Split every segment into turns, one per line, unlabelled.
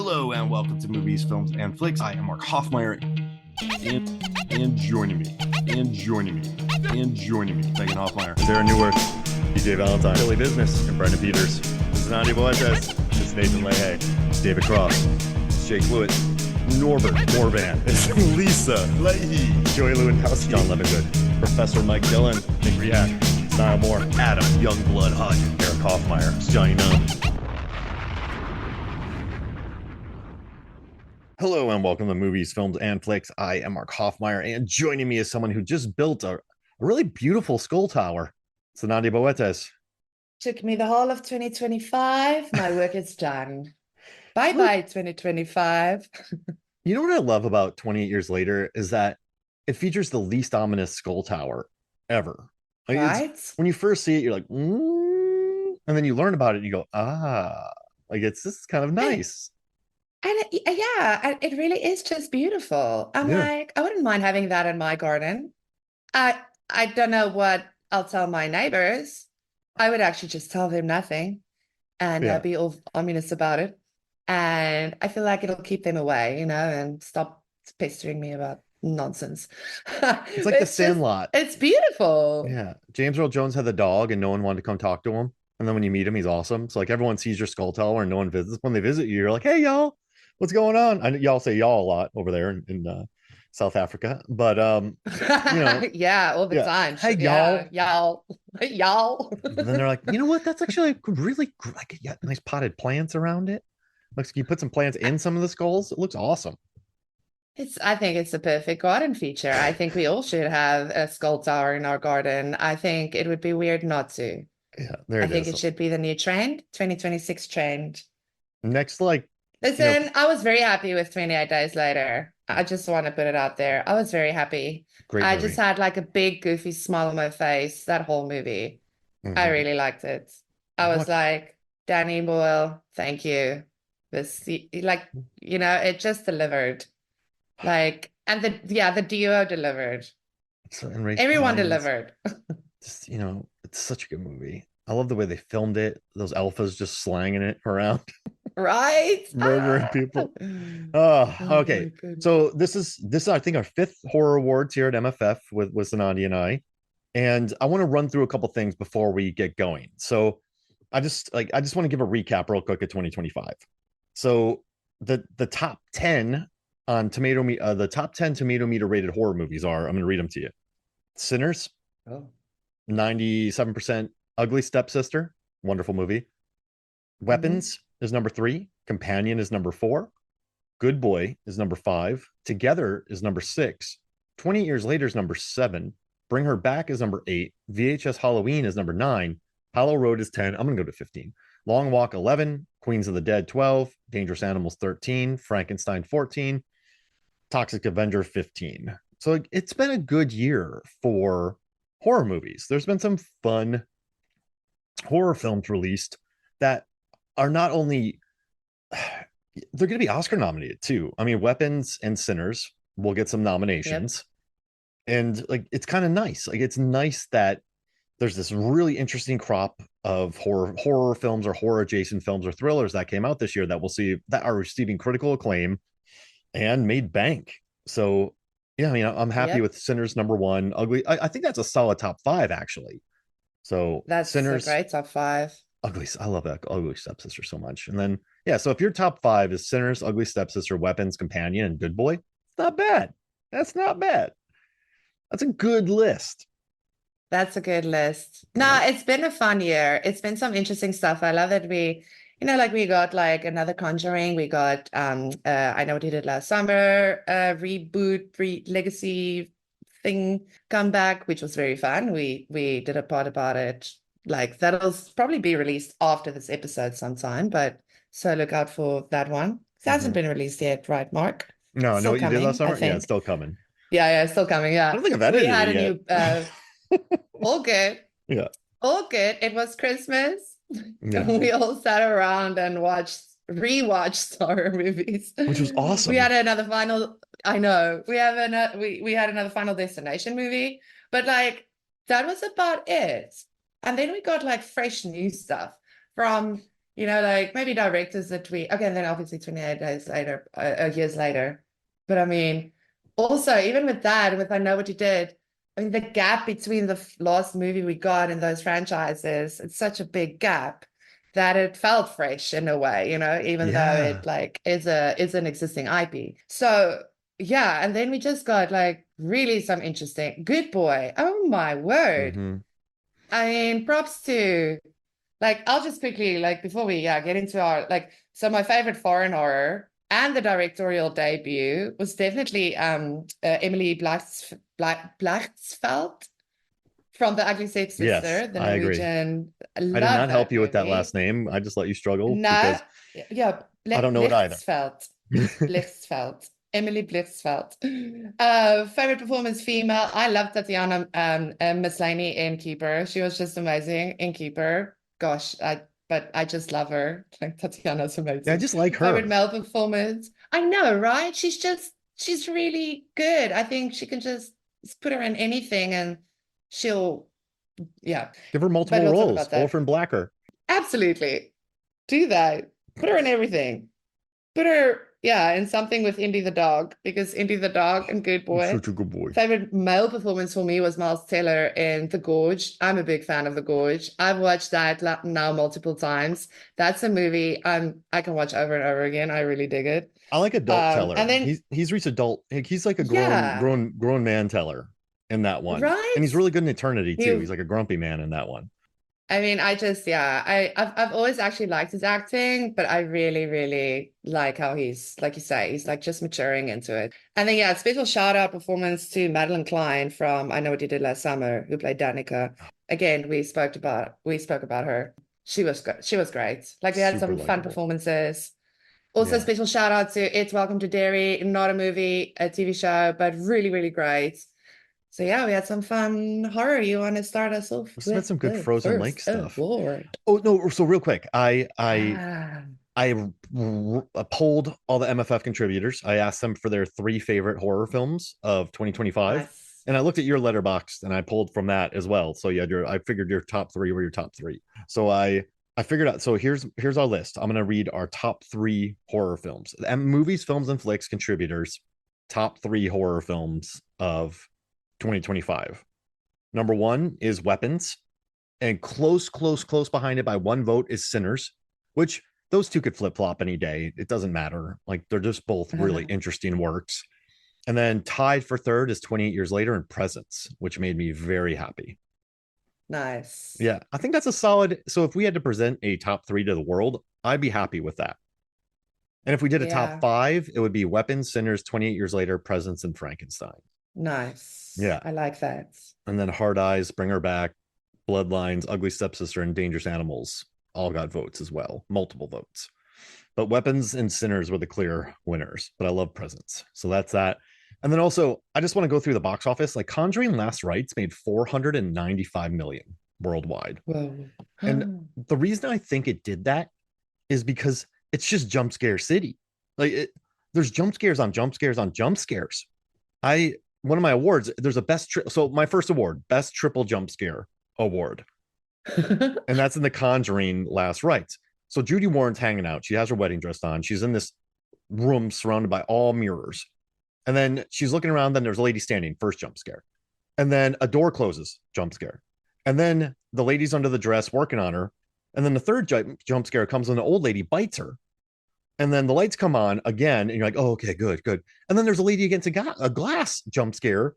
Hello and welcome to Movies, Films, and Flicks. I am Mark Hoffmeyer, and joining me, Megan Hoffmeyer.
Sarah Newark, DJ Valentine, Billy Business, and Brendan Peters. Zanandi Boetes, it's Nathan Leahy, David Cross, it's Jake Lewitt, Norbert Morvan, it's Lisa Leahy, Joey Lewandowski, John Levingood, Professor Mike Dillon, Nick Riak, Niall Moore, Adam Youngblood Hunt, Eric Hoffmeyer, it's Johnny Nunn. Hello and welcome to Movies, Films, and Flicks. I am Mark Hoffmeyer, and joining me is someone who just built a really beautiful skull tower. It's Zanandi Boetes.
Took me the whole of 2025. My work is done. Bye-bye, 2025.
You know what I love about 28 Years Later is that it features the least ominous skull tower ever. Like,
right?
When you first see it, you're like, and then you learn about it, and you go, like this is kind of nice.
And it really is just beautiful. I'm like, I wouldn't mind having that in my garden. I don't know what I'll tell my neighbors. I would actually just tell them nothing and be all ominous about it. And I feel like it'll keep them away, and stop pestering me about nonsense.
It's like The Sandlot.
It's beautiful.
Yeah. James Earl Jones had the dog and no one wanted to come talk to him. And then when you meet him, he's awesome. So like everyone sees your skull tower and no one visits. When they visit you, you're like, hey, y'all. What's going on? I know y'all say y'all a lot over there in South Africa, but
yeah, all the time.
Hey,
y'all.
And then they're like, you know what? That's actually really like nice potted plants around it. Looks like you put some plants in some of the skulls. It looks awesome.
I think it's a perfect garden feature. I think we all should have a skull tower in our garden. I think it would be weird not to.
Yeah,
I think it should be the new trend, 2026 trend.
Next,
Listen, I was very happy with 28 Days Later. I just want to put it out there. I was very happy.
Great
I
movie.
just had like a big goofy smile on my face that whole movie. Mm-hmm. I really liked it. I was like, Danny Boyle, thank you. It just delivered. And the duo delivered. Everyone delivered.
Just, it's such a good movie. I love the way they filmed it. Those alphas just slanging it around.
Right?
Murdering people. Okay. So this is I think our fifth horror awards here at MFF with Zanandi and I. And I want to run through a couple things before we get going. So I just want to give a recap real quick of 2025. So the top 10 on the top 10 tomato meter rated horror movies are, I'm going to read them to you. Sinners. 97%. Ugly Stepsister, wonderful movie. Weapons is number 3. Companion is number 4. Good Boy is number 5. Together is number 6. 28 Years Later is number 7. Bring Her Back is number 8. VHS Halloween is number 9. Hollow Road is 10. I'm going to go to 15. Long Walk 11. Queens of the Dead 12. Dangerous Animals 13. Frankenstein 14. Toxic Avenger 15. So it's been a good year for horror movies. There's been some fun horror films released that are not only they're going to be Oscar nominated too. I mean, Weapons and Sinners will get some nominations. And it's kind of nice. It's nice that there's this really interesting crop of horror films or horror adjacent films or thrillers that came out this year that we'll see that are receiving critical acclaim and made bank. So yeah, I mean, I'm happy with Sinners number 1. Ugly. I think that's a solid top 5 actually. So
that's Sinners, a great top 5.
Ugly. I love that Ugly Stepsister so much. And then so if your top 5 is Sinners, Ugly Stepsister, Weapons, Companion, and Good Boy, it's not bad. That's not bad. That's a good list.
That's a good list. No, it's been a fun year. It's been some interesting stuff. I love that we got another Conjuring. We got I Know What He Did Last Summer, reboot, legacy thing come back, which was very fun. We did a pod about it. That'll probably be released after this episode sometime, but so look out for that one. It hasn't been released yet, right, Mark?
No, I Know What You Did Last Summer? Yeah, it's still coming.
Yeah, it's still coming. Yeah.
I don't think I've edited it yet.
All good.
Yeah.
All good. It was Christmas.
Yeah.
We all sat around and rewatched horror movies,
which was awesome.
We had another final. I know we had another Final Destination movie, but that was about it. And then we got fresh new stuff from You know, like maybe directors that we, okay, and then obviously 28 days later, years later. But I mean, also, even with that, with I Know What You Did, I mean, the gap between the last movie we got and those franchises, it's such a big gap that it felt fresh in a way, you know, even though
Yeah.
it like is an existing IP. So yeah, and then we just got like really some interesting Good Boy. Oh my word.
Hmm.
I mean, props to like I'll just quickly like before we get into our like so my favorite foreign horror and the directorial debut was definitely Emily Blyxfeld from The Ugly
Yes,
Stepsister, the
I agree.
Norwegian. I
I did
love
not help
that
you with that last
movie.
name. I just let you struggle
No,
because
yeah,
I don't know it either.
Blixfeld. Blixfeld. Emily Blixfeld. Favorite performance female. I love Tatiana Maslany in Keeper. She was just amazing in Keeper. Gosh, but I just love her. Like Tatiana's
Yeah, I
amazing.
just like
Favorite
her.
male performance. I know, right? She's really good. I think she can just put her in anything and she'll yeah.
Give her
But
multiple
we'll talk
roles.
about that.
Orphan Blacker.
Absolutely. Do that. Put her in everything. Put her, yeah, in something with Indy the dog, because Indy the dog and Good
He's
Boy.
such a good boy.
Favorite male performance for me was Miles Teller in The Gorge. I'm a big fan of The Gorge. I've watched that now multiple times. That's a movie I can watch over and over again. I really dig it.
I like adult
And
Teller.
then
He's reached adult. He's like a
yeah,
grown man Teller in that one, and
right?
he's really good in Eternity too.
He
He's like a grumpy man in that one.
I mean, I just, yeah, I've always actually liked his acting, but I really, really like how he's, like you say, he's like just maturing into it. And then, yeah, special shout out performance to Madeline Klein from I Know What You Did Last Summer, who played Danica. Again, we spoke about her. She was good. She was great. Like we had
Super
some fun
likable.
performances. Also,
Yeah.
special shout out to It's Welcome to Derry, not a movie, a TV show, but really, really great. So yeah, we had some fun horror. You want to start us off
Let's had
with
some good
the
Frozen Lake
first
stuff.
award?
Oh no! So real quick,
Ah,
polled all the MFF contributors. I asked them for their three favorite horror films of 2025,
nice.
and I looked at your letterbox and I pulled from that as well. So you had I figured your top three were your top three. So I figured out. So here's our list. I'm gonna read our top three horror films, and movies, films, and flicks contributors. Top three horror films of 2025. Number one is Weapons, and close behind it by one vote is Sinners, which those two could flip flop any day. It doesn't matter. Like they're just both really interesting works. And then tied for third is 28 Years Later and Presence, which made me very happy.
Nice.
Yeah, I think that's a solid. So if we had to present a top three to the world, I'd be happy with that. And if we did a top
Yeah,
five, it would be Weapons, Sinners, 28 Years Later, Presence, and Frankenstein.
nice.
Yeah.
I like that.
And then Hard Eyes, Bring Her Back, Bloodlines, Ugly Stepsister, and Dangerous Animals all got votes as well, multiple votes. But Weapons and Sinners were the clear winners. But I love Presence. So that's that. And then also, I just want to go through the box office. Like Conjuring Last Rites made 495 million worldwide.
Whoa.
And the reason I think it did that is because it's just jump scare city. Like there's jump scares on jump scares on jump scares. I one of my awards, there's a so my first award, best triple jump scare award. And that's in The Conjuring Last Rites. So Judy Warren's hanging out. She has her wedding dress on. She's in this room surrounded by all mirrors. And then she's looking around. Then there's a lady standing, first jump scare. And then a door closes, jump scare. And then the lady's under the dress working on her. And then the third jump scare comes when the old lady bites her. And then the lights come on again. And you're like, oh, okay, good. And then there's a lady against a glass jump scare.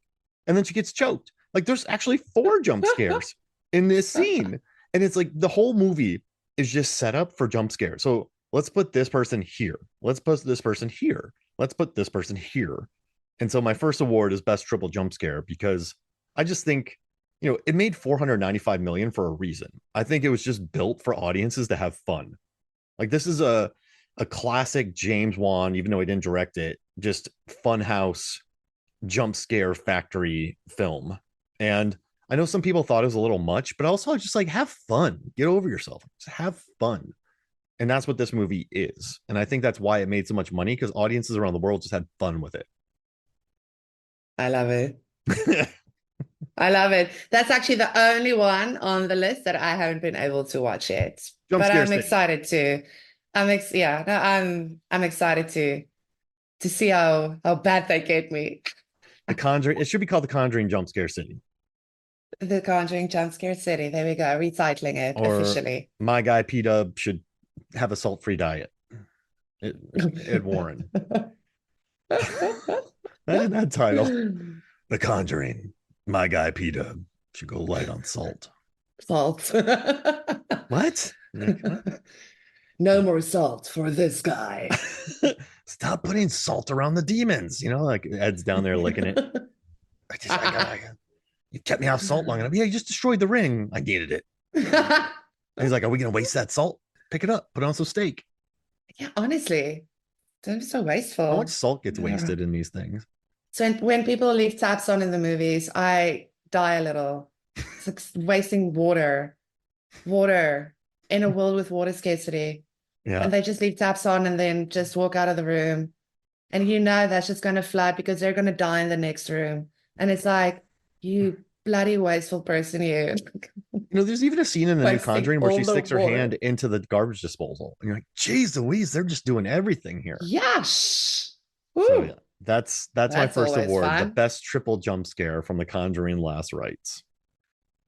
And then she gets choked. Like there's actually four jump scares in this scene. And it's like the whole movie is just set up for jump scare. So let's put this person here. Let's put this person here. Let's put this person here. And so my first award is best triple jump scare because I just think, it made 495 million for a reason. I think it was just built for audiences to have fun. Like this is a classic James Wan, even though he didn't direct it, just funhouse jump scare factory film. And I know some people thought it was a little much, but also just like have fun, get over yourself, just have fun. And that's what this movie is. And I think that's why it made so much money because audiences around the world just had fun with it.
I love it. I love it. That's actually the only one on the list that I haven't been able to watch yet.
Jump
but
scare
I'm
city.
excited to. Yeah, no, I'm excited to see how bad they get me.
The Conjuring. It should be called The Conjuring Jump Scare City.
The Conjuring Jump Scare City. There we go. Retitling it
Or
officially.
my guy P Dub should have a salt-free diet. Ed Warren. Imagine that title. The Conjuring. My guy P Dub should go light on salt.
Salt.
What? Like, what?
No more salt for this guy.
Stop putting salt around the demons. Like Ed's down there licking it. You kept me off salt long enough. Yeah, you just destroyed the ring. I needed it. And he's like, are we going to waste that salt? Pick it up, put it on some steak.
Yeah, honestly, don't be so wasteful.
How much salt gets wasted in these things?
So when people leave taps on in the movies, I die a little. It's like wasting water in a world with water scarcity.
Yeah.
And they just leave taps on and then just walk out of the room. And that's just going to flood because they're going to die in the next room. And it's like, you bloody wasteful person, you.
There's even a scene in the new
Wasting
Conjuring where
all
she
the
sticks her
water.
hand into the garbage disposal. And you're like, geez Louise, they're just doing everything here.
Yes.
So yeah, that's my
That's
first
always
award, the
fun.
best triple jump scare from the Conjuring Last Rites.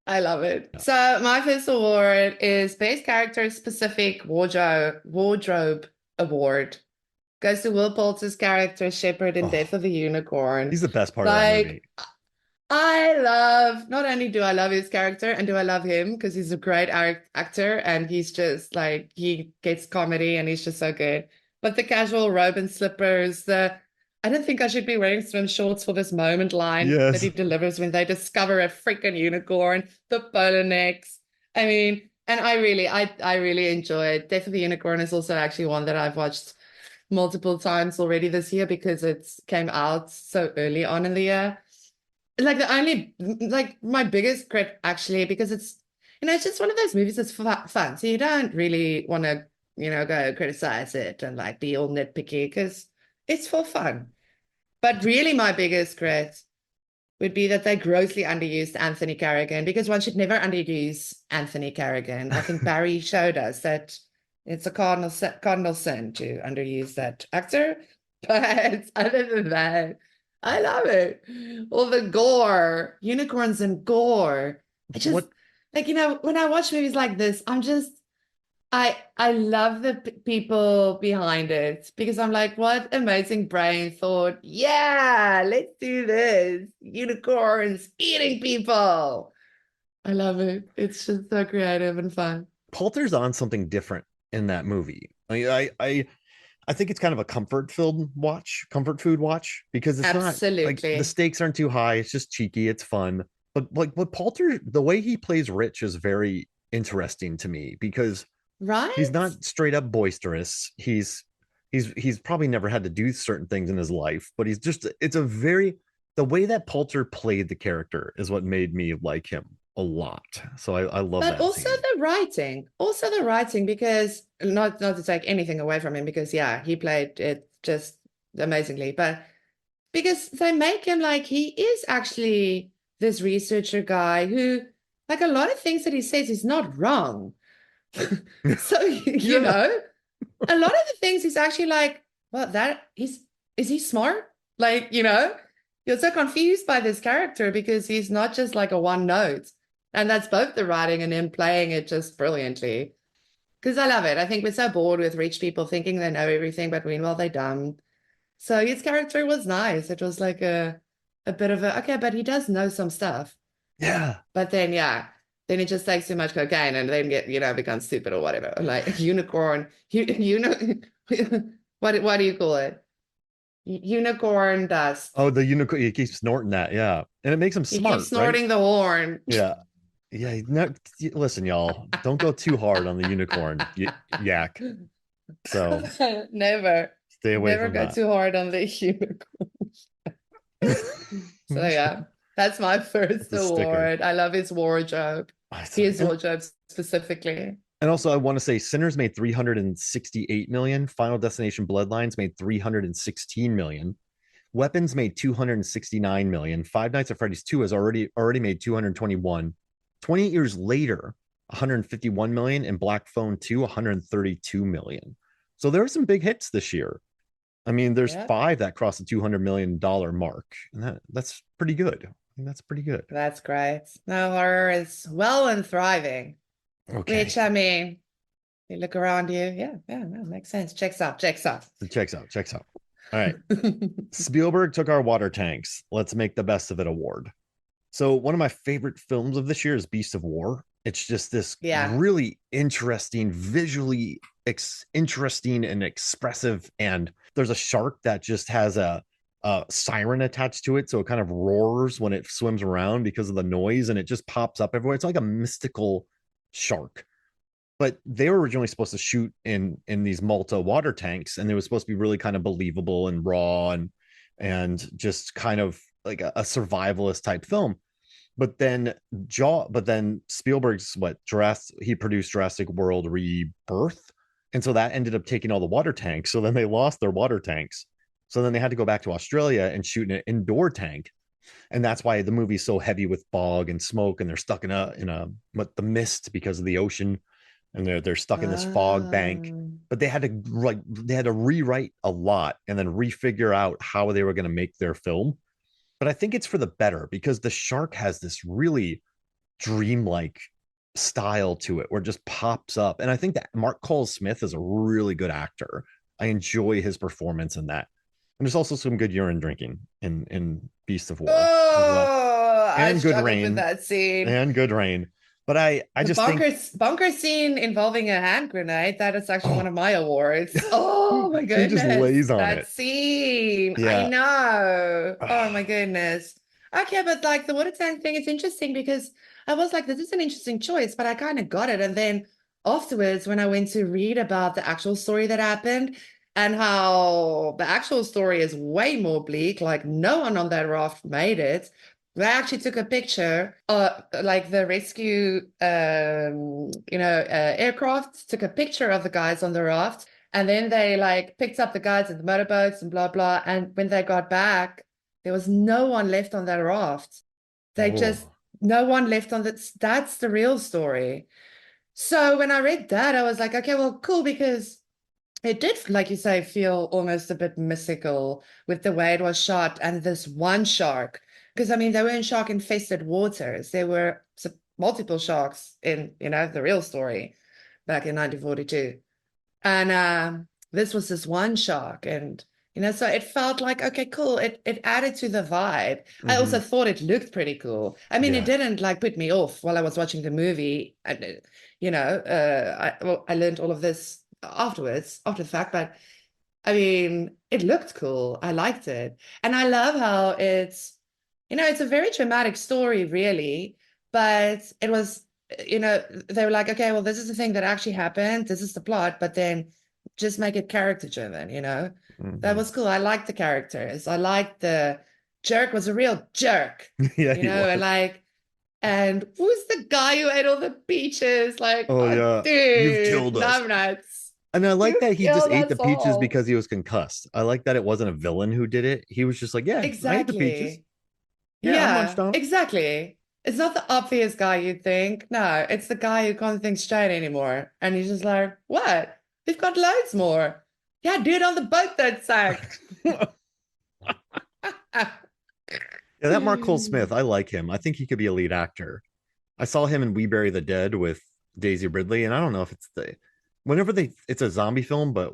I love it.
Yeah.
So my first award is Best Character Specific Wardrobe Award. Goes to Will Poulter's character Shepard in Death of the Unicorn.
He's the best part of that movie.
Not only do I love his character and do I love him because he's a great actor and he's just like, he gets comedy and he's just so good. But the casual robe and slippers, I don't think I should be wearing swim shorts for this moment line that he delivers when they discover a freaking unicorn, the polo necks. I mean, and I really enjoy it. Death of the Unicorn is also actually one that I've watched multiple times already this year because it came out so early on in the year. Like my biggest crit actually, because it's just one of those movies that's fun. So you don't really want to, go criticize it and like be all nitpicky because it's for fun. But really my biggest crit would be that they grossly underused Anthony Carrigan because one should never underuse Anthony Carrigan. I think Barry showed us that it's a cardinal sin to underuse that actor. But other than that, I love it. All the gore, unicorns and gore. I just when I watch movies like this, I love the people behind it because I'm like, what amazing brain thought. Yeah, let's do this. Unicorns eating people. I love it. It's just so creative and fun.
Poulter's on something different in that movie. I think it's kind of a comfort food watch because it's
Absolutely.
not like the stakes aren't too high. It's just cheeky. It's fun. But like what Poulter, the way he plays Rich is very interesting to me because he's not straight up boisterous. He's probably never had to do certain things in his life, but the way that Poulter played the character is what made me like him a lot. So I love that.
But also the writing, because not to take anything away from him, because yeah, he played it just amazingly, but because they make him like he is actually this researcher guy who, like, a lot of things that he says is not wrong. So you know, a lot of the things he's actually like, well, is he smart? Like, you're so confused by this character because he's not just like a one note. And that's both the writing and him playing it just brilliantly. Because I love it. I think we're so bored with rich people thinking they know everything, but meanwhile they're dumb. So his character was nice. It was like a bit of okay, but he does know some stuff.
Yeah.
But then, then he just takes too much cocaine and then becomes stupid or whatever. Like unicorn, what do you call it? Unicorn dust.
Oh, the unicorn, he keeps snorting that, yeah. And it makes him smart.
He keeps snorting the horn.
Yeah. Yeah, listen, y'all, don't go too hard on the unicorn yak. So
never
stay away from that.
Never go too hard on the unicorn. So yeah, that's my first award. I love his wardrobe. His wardrobe specifically.
And also, I want to say Sinners made 368 million. Final Destination Bloodlines made 316 million. Weapons made 269 million. Five Nights at Freddy's 2 has already made 221. 28 years later, 151 million, and Black Phone 2, 132 million. So there are some big hits this year. I mean, there's
Yeah,
5 that cross the $200 million mark, and that's pretty good. I mean, that's pretty good.
that's great. Now horror is well and thriving,
Okay,
which I mean, you look around you, yeah, no, makes sense. Checks out, checks out.
so checks out. All right, Spielberg took our water tanks. Let's make the best of it award. So one of my favorite films of this year is Beast of War. It's just this
Yeah.
really interesting, visually interesting and expressive. And there's a shark that just has a siren attached to it, so it kind of roars when it swims around because of the noise, and it just pops up everywhere. It's like a mystical shark. But they were originally supposed to shoot in these Malta water tanks, and it was supposed to be really kind of believable and raw and just kind of like a survivalist type film. But then Spielberg's he produced Jurassic World Rebirth, and so that ended up taking all the water tanks. So then they lost their water tanks. So then they had to go back to Australia and shoot in an indoor tank, and that's why the movie's so heavy with fog and smoke, and they're stuck in a the mist because of the ocean, and they're stuck in this fog bank. But they had to rewrite a lot and then refigure out how they were going to make their film. But I think it's for the better because the shark has this really dreamlike style to it where it just pops up. And I think that Mark Cole Smith is a really good actor. I enjoy his performance in that. And there's also some good urine drinking in Beast of War as well.
Oh, I
And good
struggled with
rain.
that scene.
And good rain. But I
The
just think
bunker scene involving a hand grenade, that is actually one of my awards. Oh my
he just
goodness.
lays on
That
it.
scene. I
Yeah.
know. Oh my goodness. Okay, but like the water tank thing is interesting because I was like, this is an interesting choice, but I kind of got it. And then afterwards, when I went to read about the actual story that happened and how the actual story is way more bleak, like no one on that raft made it. They actually took a picture, like the rescue, aircraft took a picture of the guys on the raft, and then they like picked up the guys in the motorboats and blah blah. And when they got back, there was no one left on that raft. They just
Oh.
no one left on that. That's the real story. So when I read that, I was like, okay, well, cool, because it did, like you say, feel almost a bit mystical with the way it was shot and this one shark. Because I mean, they were in shark-infested waters. There were multiple sharks in, the real story back in 1942. And this was this one shark. And, so it felt like, okay, cool. It added to the vibe. I also thought it looked pretty cool. I mean, it
Yeah.
didn't like put me off while I was watching the movie. And, I learned all of this afterwards, after the fact, but I mean, it looked cool. I liked it. And I love how it's a very dramatic story, really, but it was, they were like, okay, well, this is the thing that actually happened. This is the plot, but then just make it character driven. That was cool. I liked the characters. I liked the jerk was a real jerk,
Yeah, he
and
was.
like, and who's the guy who ate all the peaches? Like,
Oh
oh,
yeah. You've
dude,
killed us.
nuts.
And I like
You
that he just
killed
ate the
us
peaches
all.
because he was concussed. I like that it wasn't a villain who did it. He was just like, yeah, I ate the peaches.
Exactly.
Yeah, I munched
Yeah,
on them.
exactly. It's not the obvious guy you'd think. No, it's the guy who can't think straight anymore. And he's just like, what? We've got loads more. Yeah, dude, on the boat that sank.
Yeah, that Mark Cole Smith, I like him. I think he could be a lead actor. I saw him in We Bury the Dead with Daisy Ridley, and I don't know if it's a zombie film, but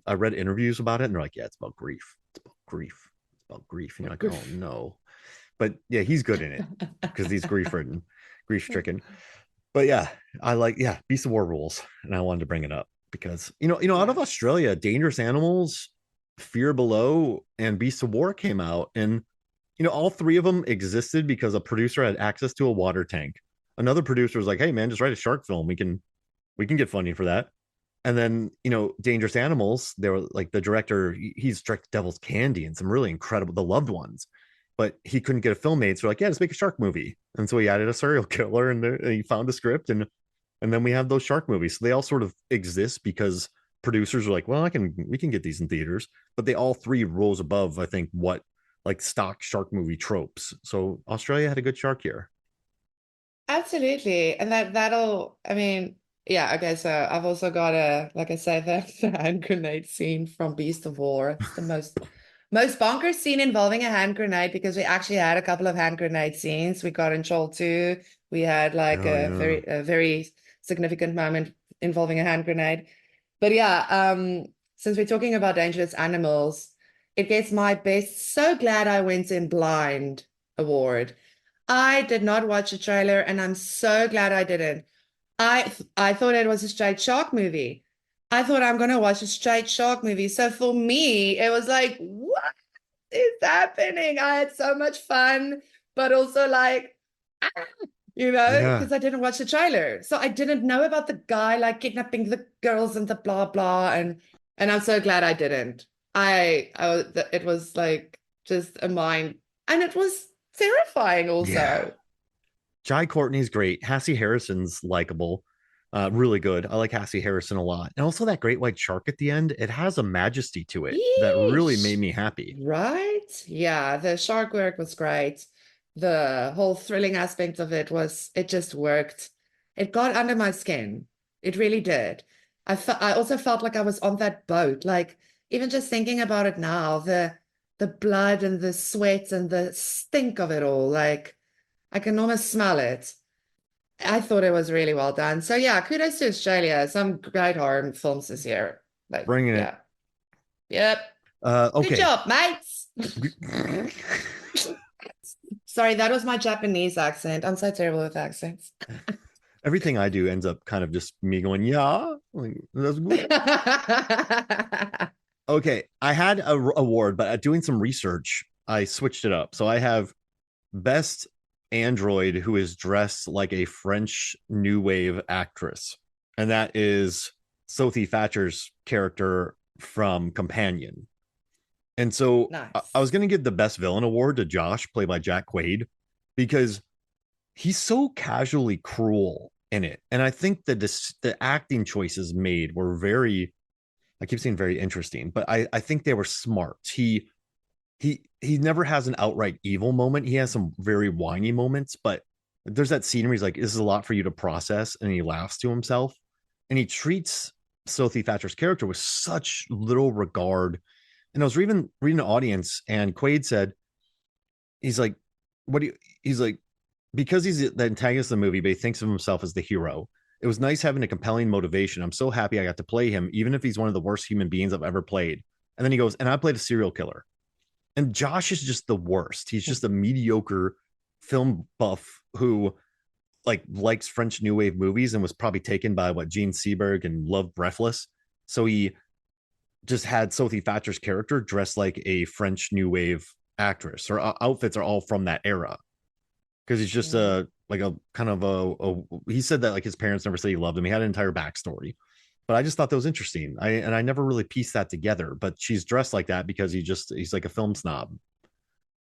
I read interviews about it, and they're like, yeah, it's about grief. It's about grief. It's about grief. And you're like, oh no. But yeah, he's good in it because he's grief-ridden, grief-stricken. But yeah, Beast of War rules, and I wanted to bring it up because out of
Yeah.
Australia, Dangerous Animals, Fear Below, and Beast of War came out, and all 3 of them existed because a producer had access to a water tank. Another producer was like, "Hey man, just write a shark film. We can get funding for that." And then Dangerous Animals, they were like the director. He's directed Devil's Candy and some really incredible The Loved Ones, but he couldn't get a film made. So like, yeah, let's make a shark movie. And so he added a serial killer, and he found a script, and then we have those shark movies. So they all sort of exist because producers are like, well, we can get these in theaters, but they all 3 rose above, I think, what like stock shark movie tropes. So Australia had a good shark year.
Absolutely. And I mean, yeah, okay, so I've also got like I said, the hand grenade scene from Beast of War. It's the most bonkers scene involving a hand grenade because we actually had a couple of hand grenade scenes. We got in Troll 2. We had like
Oh yeah.
a very significant moment involving a hand grenade. But yeah, since we're talking about dangerous animals, it gets my best. So glad I went in blind award. I did not watch the trailer, and I'm so glad I didn't. I thought it was a straight shark movie. I thought I'm gonna watch a straight shark movie. So for me, it was like, what is happening? I had so much fun, but also like, ah,
Yeah.
because I didn't watch the trailer. So I didn't know about the guy like kidnapping the girls and the blah blah. And I'm so glad I didn't. It was like just a mind, and it was terrifying
Yeah.
also.
Jai Courtney's great. Hassie Harrison's likable. Really good. I like Hassie Harrison a lot. And also that great white shark at the end, it has a majesty to it that really made
Yeesh.
me happy.
Right? Yeah, the shark work was great. The whole thrilling aspect of it just worked. It got under my skin. It really did. I also felt like I was on that boat. Like even just thinking about it now, the blood and the sweat and the stink of it all, like I can almost smell it. I thought it was really well done. So yeah, kudos to Australia. Some great horror films this year. Like,
Bringing it.
yeah. Yep. Good
Okay.
job, mates. Sorry, that was my Japanese accent. I'm so terrible with accents.
Everything I do ends up kind of just me going, yeah, like, that's good. Okay. I had a award, but at doing some research, I switched it up. So I have best android who is dressed like a French new wave actress. And that is Sophie Thatcher's character from Companion. And so I was
Nice.
going to give the best villain award to Josh, played by Jack Quaid, because he's so casually cruel in it. And I think the acting choices made were very, I keep saying very interesting, but I think they were smart. He never has an outright evil moment. He has some very whiny moments, but there's that scene where he's like, "This is a lot for you to process," and he laughs to himself, and he treats Sophie Thatcher's character with such little regard. And I was reading the audience, and Quaid said, "He's like, what do you?" He's like, because he's the antagonist of the movie, but he thinks of himself as the hero. It was nice having a compelling motivation. I'm so happy I got to play him, even if he's one of the worst human beings I've ever played. And then he goes, and I played a serial killer. And Josh is just the worst. He's just a mediocre film buff who likes French New Wave movies and was probably taken by what Gene Seberg and loved Breathless. So he just had Sophie Thatcher's character dressed like a French New Wave actress. Her outfits are all from that era because he's just
Mm.
a like a kind of he said that like his parents never said he loved him. He had an entire backstory. But I just thought that was interesting. I never really pieced that together. But she's dressed like that because he's like a film snob,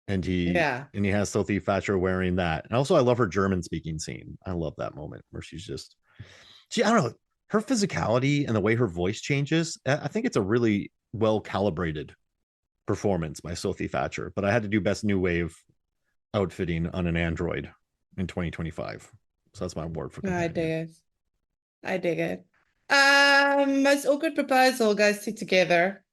and
Yeah.
he has Sophie Thatcher wearing that. And also, I love her German speaking scene. I love that moment where I don't know, her physicality and the way her voice changes. I think it's a really well calibrated performance by Sophie Thatcher. But I had to do best new wave outfitting on an android in 2025. So that's my award for
No, I
companion.
dig it. I dig it. Most awkward proposal goes to Together.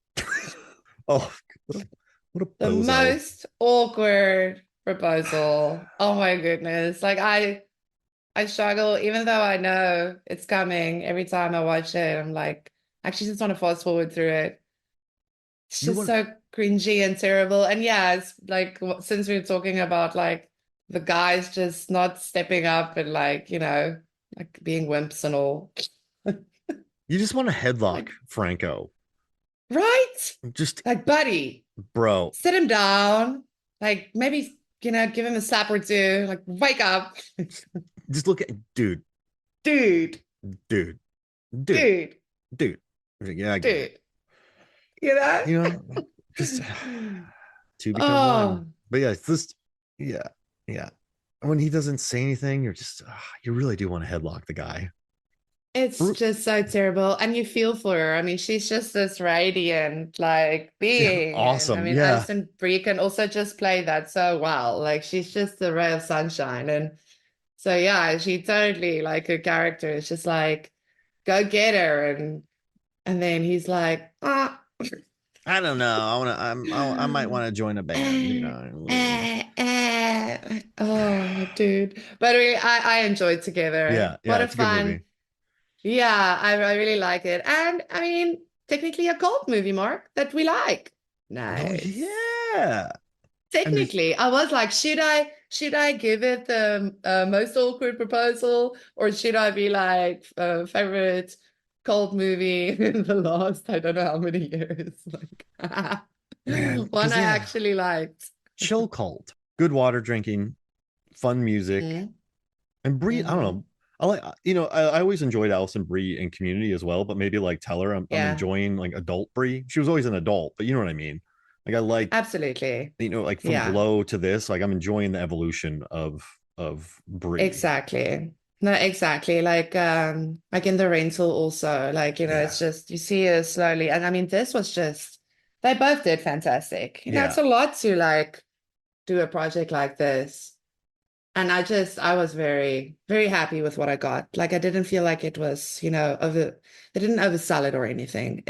Oh, what a
The
bozo.
most awkward proposal. Oh my goodness. Like I struggle, even though I know it's coming every time I watch it. I'm like, actually just want to fast forward through it. It's
You
just
want
so cringy and terrible. And yeah, it's like since we are talking about like the guys just not stepping up and like, like being wimps and all.
you just want to headlock
Like,
Franco.
right?
Just
Like, buddy,
bro,
sit him down. Like maybe, give him a slap or two. Like, wake up.
just look at dude,
Dude,
dude, dude,
dude,
dude. Yeah, I get it.
dude. You know?
You know, just two become
Oh,
one. But yeah, it's just yeah, yeah. When he doesn't say anything, you're just you really do want to headlock the guy.
it's just so terrible. And you feel for her. I mean, she's just this radiant, like,
Yeah,
being. And I
awesome.
mean,
Yeah.
Alison Brie can also just play that so well. Like, she's just a ray of sunshine. And So yeah, she totally like her character is just like, go get her, and then he's like, ah.
I don't know. I might want to join a band, you know.
Oh, dude. But I enjoyed Together.
Yeah, yeah,
What a
it's a good movie.
fun. Yeah, I really like it. And I mean, technically a cult movie, Mark, that we like.
Oh
Nice.
yeah. And there's
Technically, I was like, should I give it the most awkward proposal, or should I be like favorite cult movie in the last I don't know how many years? Like
man,
one
because
I
yeah,
actually liked.
chill cult, good water drinking, fun music,
Mm-hmm.
and Brie. I don't
Mm-hmm.
know. I like I always enjoyed Allison Brie in Community as well, but maybe like tell her I'm
Yeah,
enjoying like adult Brie. She was always an adult, but you know what I mean. Like I like
absolutely.
like from
Yeah,
Glow to this, like I'm enjoying the evolution of Brie.
exactly. No, exactly. Like in the rental also, like,
Yeah,
it's just you see it slowly. And I mean, this was just they both did fantastic. It's
yeah,
a lot to like do a project like this. And I was very, very happy with what I got. Like I didn't feel like it was, they didn't oversell it or anything.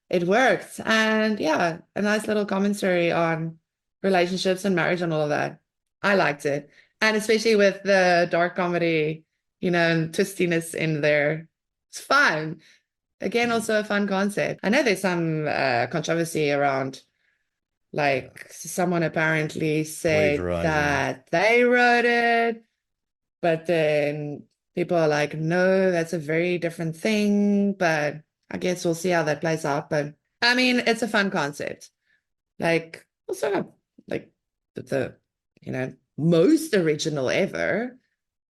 It worked. And yeah, a nice little commentary on relationships and marriage and all of that. I liked it. And especially with the dark comedy, and twistiness in there. It's fun. Again, also a fun concept. I know there's some controversy around, like someone apparently said
plagiarizing.
that they wrote it, but then people are like, no, that's a very different thing. But I guess we'll see how that plays out. But I mean, it's a fun concept. Like, also not like the most original ever.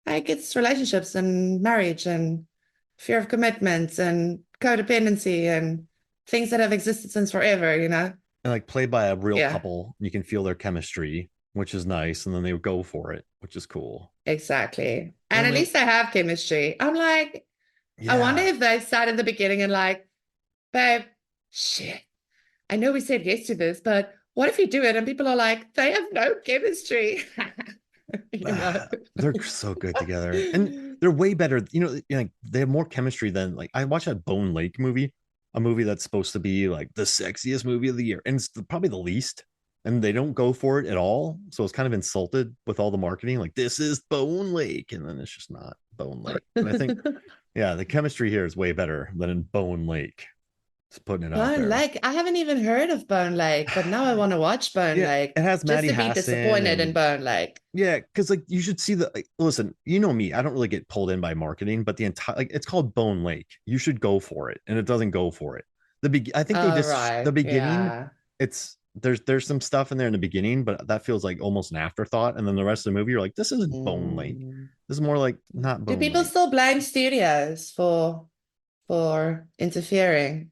Like it's relationships and marriage and fear of commitment and codependency and things that have existed since forever.
And like played by a real
Yeah,
couple, you can feel their chemistry, which is nice, and then they would go for it, which is cool.
exactly. And
And
at
then
least they have chemistry. I'm like, I wonder
yeah,
if they started in the beginning and like, babe, shit, I know we said yes to this, but what if you do it? And people are like, they have no chemistry. you know?
they're so good together, and they're way better. Like they have more chemistry than like I watched that Bone Lake movie, a movie that's supposed to be like the sexiest movie of the year, and it's probably the least. And they don't go for it at all, so it's kind of insulted with all the marketing. Like this is Bone Lake, and then it's just not Bone Lake. But I think, yeah, the chemistry here is way better than in Bone Lake. Just putting it out
Bone
there.
Lake. I haven't even heard of Bone Lake, but now I want to watch Bone
Yeah,
Lake
it has
just
Maddie
to be
Hasson
disappointed in
and
Bone Lake.
yeah, because like you should see the like, listen, you know me, I don't really get pulled in by marketing, but the entire like it's called Bone Lake. You should go for it, and it doesn't go for it. I think they
Oh,
just the
right.
beginning.
Yeah.
It's there's some stuff in there in the beginning, but that feels like almost an afterthought, and then the rest of the movie, you're like, this isn't Bone Lake.
Mm.
This is more like not
Do
Bone
people
Lake.
still blame studios for interfering?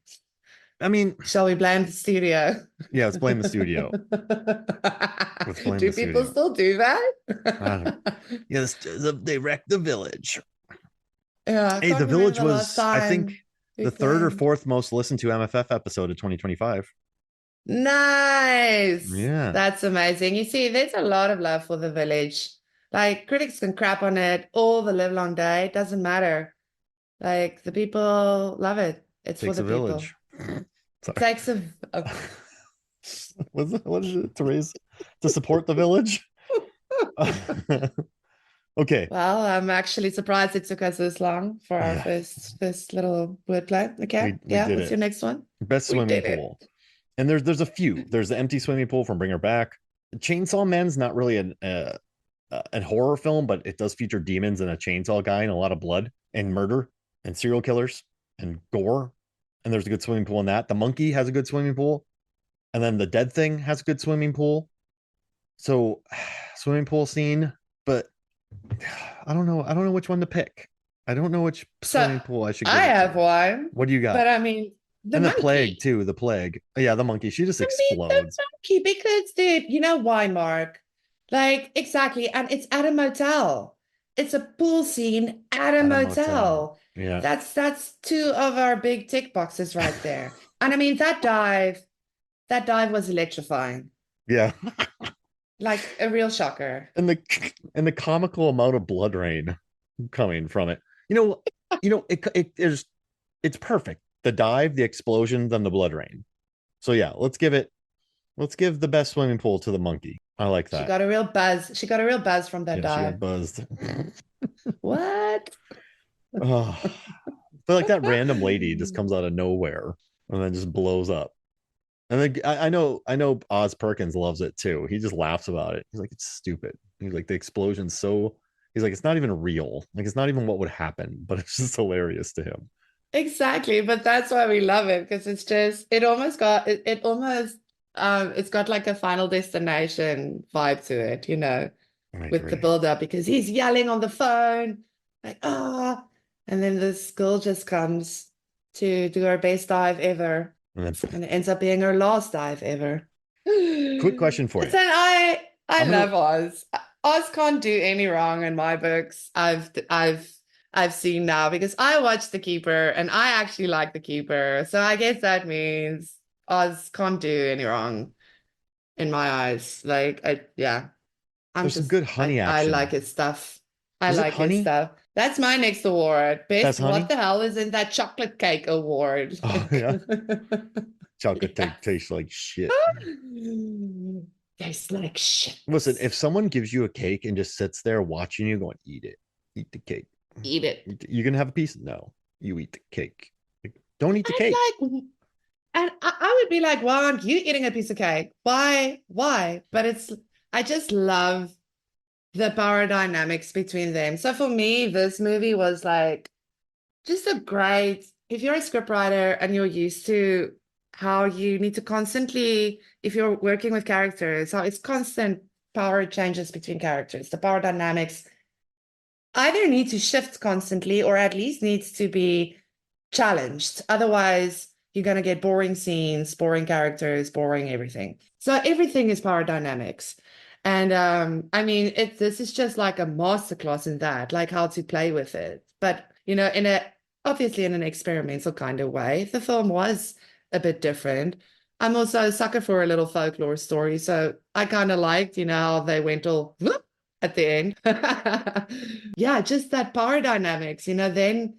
I mean,
Shall we blame the studio?
yeah, let's blame the studio. Let's blame
Do
the
people
studio.
still do
I don't know.
that?
Yes, they wrecked the village.
Yeah, I
Hey,
can't
the
remember
village
the last
was, I think,
time we
the third or
blamed.
fourth most listened to MFF episode of 2025.
Nice.
Yeah,
That's amazing. You see, there's a lot of love for the village. Like critics can crap on it all the live long day. It doesn't matter. Like the people love it. It's for
takes
the
a village.
people. It
Sorry.
takes a
What is it to raise to support the village? Okay.
Well, I'm actually surprised it took us this long for our
Yeah,
first little wordplay. Okay.
we
Yeah,
did
what's
it.
your next one?
Best
We
swimming
did it.
pool. And there's a few. There's the empty swimming pool from Bring Her Back. Chainsaw Man's not really an horror film, but it does feature demons and a chainsaw guy and a lot of blood and murder and serial killers and gore. And there's a good swimming pool in that. The Monkey has a good swimming pool. And then the Dead Thing has a good swimming pool. So swimming pool scene, but I don't know. I don't know which one to pick. I don't know which
So
swimming pool I should
I
give it
have
to.
one,
What do you got?
but I mean the
And the plague
monkey.
too. The plague. Yeah, the monkey. She just
I mean the
explodes.
monkey because dude, you know why, Mark? Like exactly, and it's at a motel. It's a pool scene at a
At a motel.
motel.
Yeah.
That's two of our big tick boxes right there. And I mean that dive was electrifying.
Yeah.
Like a real shocker.
And the comical amount of blood rain coming from it. It is it's perfect. The dive, the explosion, then the blood rain. So yeah, let's give the best swimming pool to the monkey. I like
She
that.
got a real buzz. She got a real buzz from that
Yeah, she
dive.
got buzzed.
What?
Oh, but like that random lady just comes out of nowhere and then just blows up. And then I know Oz Perkins loves it too. He just laughs about it. He's like, it's stupid. He's like, the explosion's so. He's like, it's not even real. Like, it's not even what would happen, but it's just hilarious to him.
Exactly, but that's why we love it because it almost it's got like a Final Destination vibe to it,
I
with the
agree.
build up because he's yelling on the phone like and then this girl just comes to do her best dive ever
And then
and it ends up being her last dive ever.
quick question for
And
you.
I
I'm gonna
love Oz. Oz can't do any wrong in my books. I've seen now because I watched The Keeper and I actually like The Keeper. So I guess that means Oz can't do any wrong in my eyes. Like yeah.
there's some good honey
I like
action.
his stuff. I
Was it
like his
honey?
stuff. That's my next award.
That's
Best what
honey.
the hell is in that chocolate cake award?
Oh
Like,
yeah, chocolate
yes.
tastes like shit.
Tastes like shit.
Listen, if someone gives you a cake and just sits there watching you, going, eat it, eat the cake.
Eat it.
You gonna have a piece? No, you eat the cake. Like, don't eat the cake.
And like, and I would be like, why aren't you eating a piece of cake? Why? Why? But I just love the power dynamics between them. So for me, this movie was like just a great, if you're a scriptwriter and you're used to how you need to constantly, if you're working with characters, how it's constant power changes between characters, the power dynamics either need to shift constantly or at least needs to be challenged. Otherwise, you're going to get boring scenes, boring characters, boring everything. So everything is power dynamics. And I mean, this is just like a masterclass in that, like how to play with it. But, obviously in an experimental kind of way. The film was a bit different. I'm also a sucker for a little folklore story. So I kind of liked, how they went all whoop at the end. Yeah, just that power dynamics, then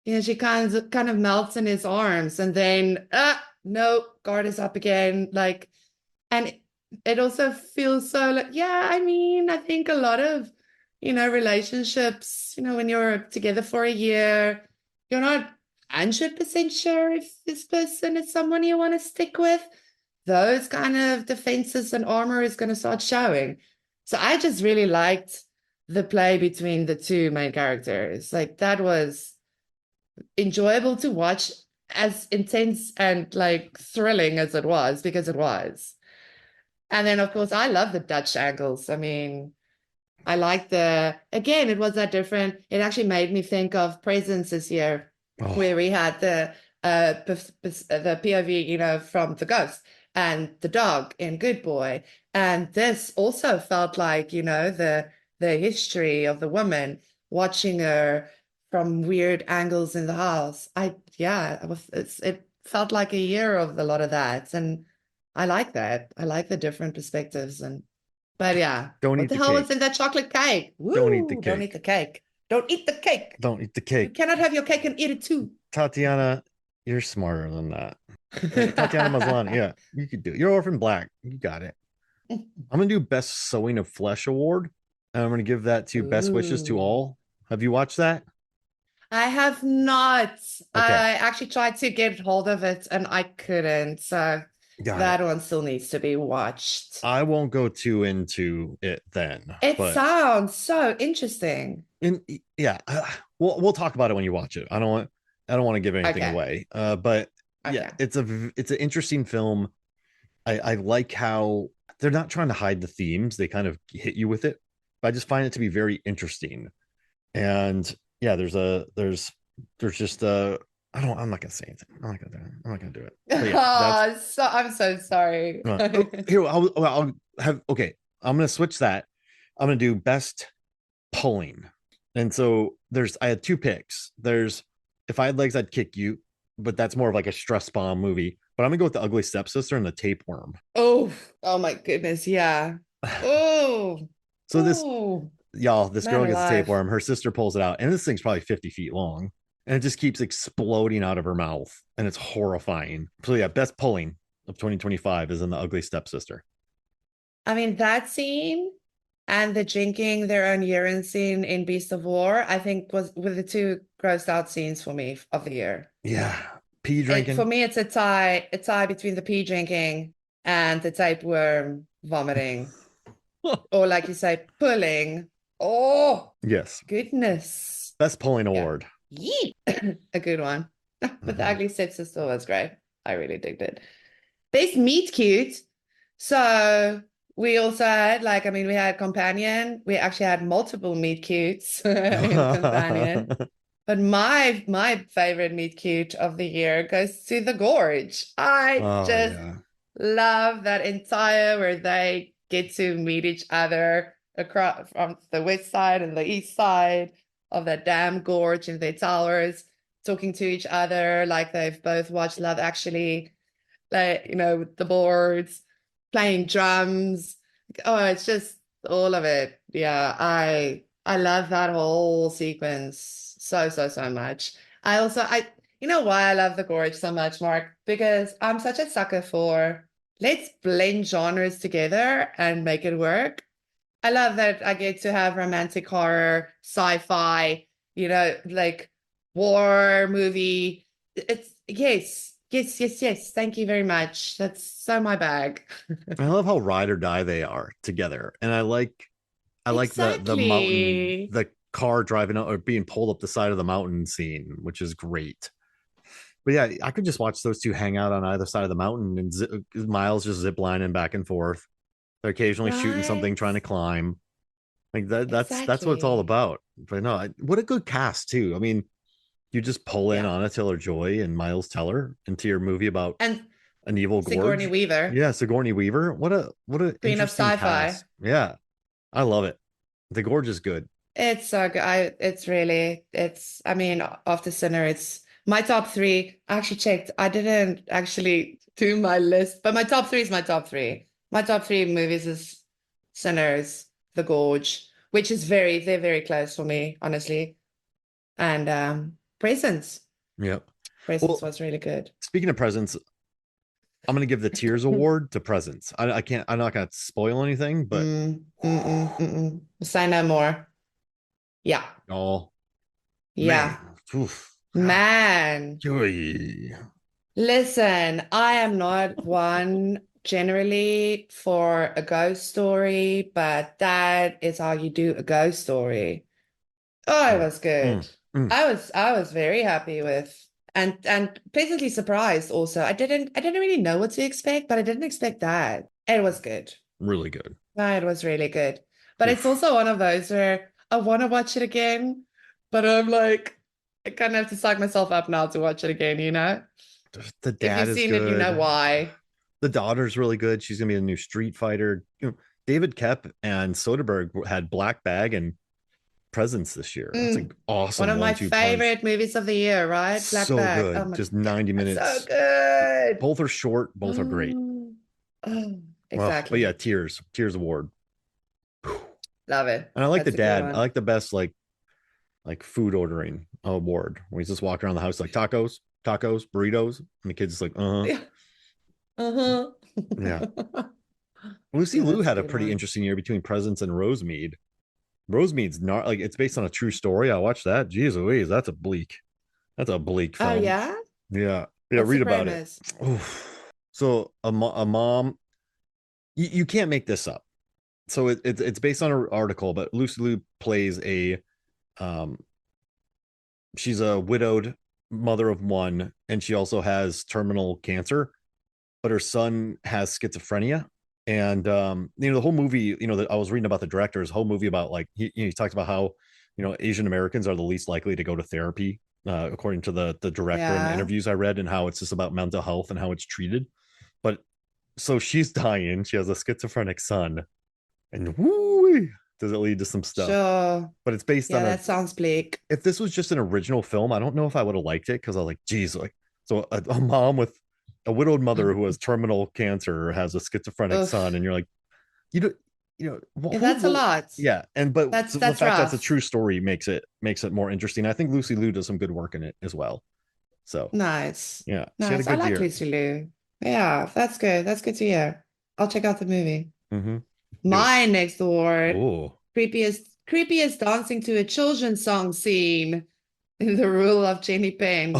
she kind of melts in his arms and then no, guard is up again. Like, and it also feels so like, yeah, I mean, I think a lot of, relationships, when you're together for a year, you're not 100% sure if this person is someone you want to stick with. Those kind of defenses and armor is going to start showing. So I just really liked the play between the two main characters. Like that was enjoyable to watch, as intense and like thrilling as it was, because it was. And then of course I love the Dutch angles. I mean, I like again, it was that different. It actually made me think of Presence this year,
Oh,
where we had the POV, from the ghost and the dog in Good Boy. And this also felt like, the history of the woman, watching her from weird angles in the house. It felt like a year of a lot of that. And I like that. I like the different perspectives. But yeah,
don't
what
eat
the
the
hell was
cake.
in that chocolate cake?
Don't eat the
Woo! Don't eat
cake.
the cake. Don't eat the cake.
Don't eat the
You
cake.
cannot have your cake and eat it too.
Tatiana, you're smarter than that. Tatiana Maslany, yeah, you could do it. You're Orphan Black. You got it. I'm gonna do Best Sewing of Flesh award, and I'm gonna give that to Best Wishes to
Ooh.
All. Have you watched that?
I have not.
Okay,
I actually tried to get hold of it and I couldn't. So
got it.
that one still needs to be watched.
I won't go too into it then,
It
but
sounds so interesting.
yeah, we'll talk about it when you watch it. I don't want to give anything
Okay.
away. But yeah,
Okay.
it's an interesting film. I like how they're not trying to hide the themes; they kind of hit you with it. But I just find it to be very interesting. And yeah, there's just I'm not gonna say anything. I'm not gonna do it. But yeah, that's
Oh, so I'm so sorry.
here. I'll have okay. I'm gonna switch that. I'm gonna do best pulling. And so I had two picks. There's If I Had Legs, I'd Kick You, but that's more of like a stress bomb movie. But I'm gonna go with The Ugly Stepsister and The Tapeworm.
Oh, oh my goodness. Yeah. Oh,
So
oh,
this
man
girl gets a
alive.
tapeworm. Her sister pulls it out, and this thing's probably 50 feet long, and it just keeps exploding out of her mouth, and it's horrifying. So yeah, best pulling of 2025 is in The Ugly Stepsister.
I mean, that scene and the drinking their own urine scene in Beast of War, I think were the two grossed out scenes for me of the year.
Yeah, pee
For
drinking.
me, it's a tie between the pee drinking and the tapeworm vomiting, or like you say, pulling. Oh,
Yes,
goodness.
best pulling
Yeah.
award.
Yeet. A good one. But the
Mhm.
Ugly Stepsister was great. I really digged it. Best meet cute. So we also had like, I mean, we had Companion. We actually had multiple meet cutes in Companion. But my favorite meet cute of the year goes to the Gorge. I
Oh
just
yeah.
love that entire where they get to meet each other across from the west side and the east side of that damn gorge in their towers, talking to each other like they've both watched Love Actually, like with the boards, playing drums. Oh, it's just all of it. Yeah, I love that whole sequence so much. I you know why I love the Gorge so much, Mark? Because I'm such a sucker for let's blend genres together and make it work. I love that I get to have romantic horror, sci-fi, like war movie. It's yes. Thank you very much. That's so my bag.
I love how ride or die they are together, and I like the mountain,
Exactly.
the car driving out or being pulled up the side of the mountain scene, which is great. But yeah, I could just watch those two hang out on either side of the mountain, and Miles just zip lining back and forth. They're occasionally shooting
Right?
something, trying to climb. Like that's what it's all
Exactly.
about. But no, what a good cast too. I mean, you just pull in
Yeah.
Anna Taylor Joy and Miles Teller into your movie about
And
an evil
Sigourney
gorge.
Weaver,
Yeah, Sigourney Weaver. What a
Queen of
interesting
Sci-Fi.
cast. Yeah, I love it. The gorge is good.
It's so good. I mean, after Sinner, it's my top three. I actually checked. I didn't actually do my list, but my top three is my top three. My top three movies is Sinners, The Gorge, which is they're very close for me, honestly. And Presence.
Yep.
Presence
Well,
was really good.
speaking of presents, I'm gonna give the Tears Award to Presents. I can't. I'm not gonna spoil anything, but
Say no more. Yeah.
oh man,
Yeah.
oof.
Man.
Joy.
Listen, I am not one generally for a ghost story, but that is how you do a ghost story. Oh, it
Mm,
was good.
mm, mm.
I was very happy with and pleasantly surprised also. I didn't really know what to expect, but I didn't expect that. It was good.
Really good.
No, it was really good. But it's
Oof.
also one of those where I want to watch it again, but I'm like, I kind of have to psych myself up now to watch it again, you know?
The
If
dad
you've
is
seen it, you know
good.
why.
The daughter's really good. She's gonna be a new Street Fighter. David Kep and Soderbergh had Black Bag and Presence this year. That's an
Mm. One
awesome
of my
one-two punch.
favorite movies of the year, right? Black
So
Bag. Oh
good.
my
Just
God,
90
so
minutes.
good.
Both are short, both are great.
Mm. Oh,
Well, but yeah,
exactly.
Tears Award.
Love it.
And I like the
That's a good
dad. I
one.
like the best like food ordering award where he's just walking around the house like tacos, burritos, and the kid's just like, uh-huh.
Yeah. Uh-huh.
Yeah. Lucy
Yeah,
Liu
that's a
had a
good
pretty
one.
interesting year between Presents and Rosemead. Rosemead's not like it's based on a true story. I watched that. Jeez Louise, that's a bleak
Oh
film.
yeah?
Yeah. Yeah,
What's the
read about it.
premise?
Oof. So a mom, you can't make this up. So it's based on an article, but Lucy Liu plays a um she's a widowed mother of one, and she also has terminal cancer, but her son has schizophrenia. And the whole movie, that I was reading about the director's whole movie about like he talks about how Asian Americans are the least likely to go to therapy, according to the director and the
Yeah.
interviews I read, and how it's just about mental health and how it's treated. But so she's dying. She has a schizophrenic son, and woo, does it lead to some stuff?
Sure.
But it's based
Yeah,
on a
that sounds bleak.
if this was just an original film, I don't know if I would have liked it because I was like, geez, like so a mom with a widowed mother who has terminal cancer has a schizophrenic son,
Oof.
and you're like, you know,
Yeah, that's a lot.
Yeah, but the
That's
fact that's a
rough.
true story makes it more interesting. I think Lucy Liu does some good work in it as well. So
Nice.
yeah, she had a
Nice. I
good
like
year.
Lucy Liu. Yeah, that's good. That's good to hear. I'll check out the movie.
Mm-hmm. Do it.
My next award,
Oh,
creepiest dancing to a children's song scene in The Rule of Jenny Penn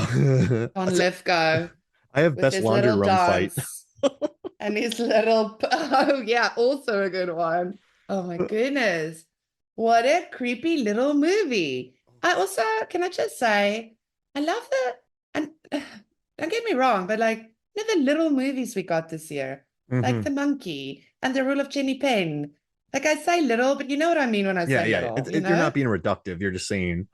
on Lithgow
I have
with
best
his
laundry
little
room fight.
dance and his little, oh yeah, also a good one. Oh my goodness. What a creepy little movie. I also, can I just say, I love and don't get me wrong, but like, the little movies we got this year, like
Hmm.
The Monkey and The Rule of Jenny Penn. Like I say little, but you know what I mean when I
Yeah,
say
yeah.
little,
You're not being reductive. You're just saying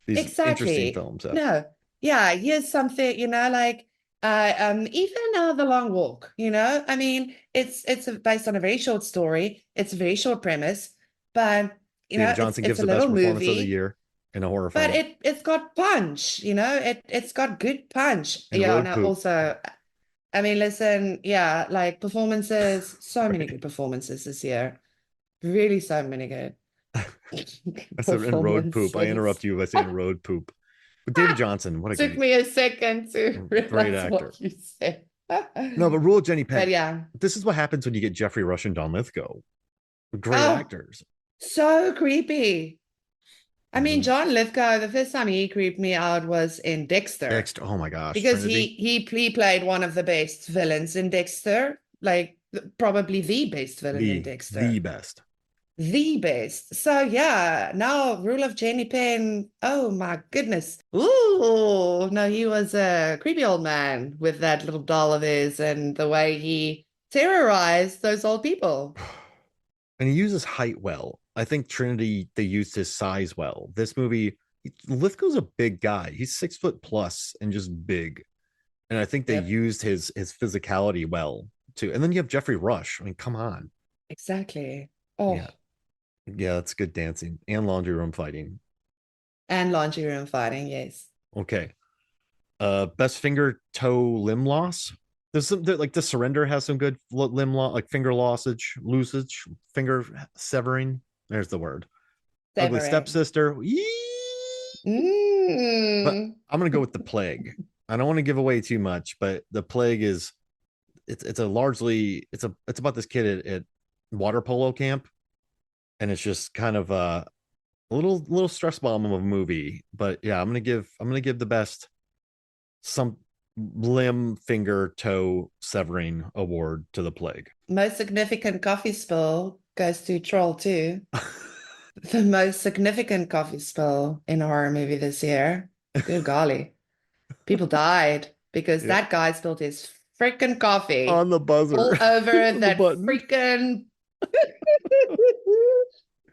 these interesting
Exactly.
films. Yeah.
No. Yeah, here's something, like even The Long Walk, I mean, based on a very short story. It's a very short premise, but
David
it's
Johnson
it's
gives
a
the best
little
performance of the
movie,
year in a horror
but
film.
it's got punch, it's got good punch.
And
Yeah,
road
no,
poop.
also I mean, listen, yeah, like performances, so many good performances this year. Really so many good
I said in road poop. I
performances.
interrupt you by saying road poop. But David Johnson, what a
Took me a second to
great
realize
actor.
what you said.
No, but Rule of Jenny
But
Penn.
yeah.
This is what happens when you get Jeffrey Rush and Don Lithgow. Great
Oh,
actors.
so creepy. I mean,
Mhm.
John Lithgow, the first time he creeped me out was in Dexter
Next, oh my gosh,
because
Trinity.
he played one of the best villains in Dexter, like probably the best villain in
The
Dexter.
best.
The best. So yeah, now Rule of Jenny Penn. Oh my goodness. Ooh, no, he was a creepy old man with that little doll of his and the way he terrorized those old people.
And he uses height well. I think Trinity, they used his size well. This movie, Lithgow's a big guy. He's 6 foot plus and just big. And I think they
Yep,
used his physicality well too. And then you have Jeffrey Rush. I mean, come on.
exactly. Oh,
Yeah. Yeah, that's good dancing and laundry room fighting.
and laundry room fighting, yes.
Okay. Best finger toe limb loss. There's some like the surrender has some good limb loss, like finger lossage, loosage, finger severing. There's the word. Ugly
Severing.
Stepsister. But
Mm.
I'm gonna go with the plague. I don't want to give away too much, but the plague is it's a largely it's about this kid at water polo camp, and it's just kind of a little stress bomb of a movie. But yeah, I'm gonna give the best some limb, finger, toe severing award to the plague.
Most significant coffee spill goes to Troll 2. The most significant coffee spill in a horror movie this year. Good golly. People died because
Yeah,
that guy spilled his freaking coffee
on the buzzer,
all over
on the
that
button.
freaking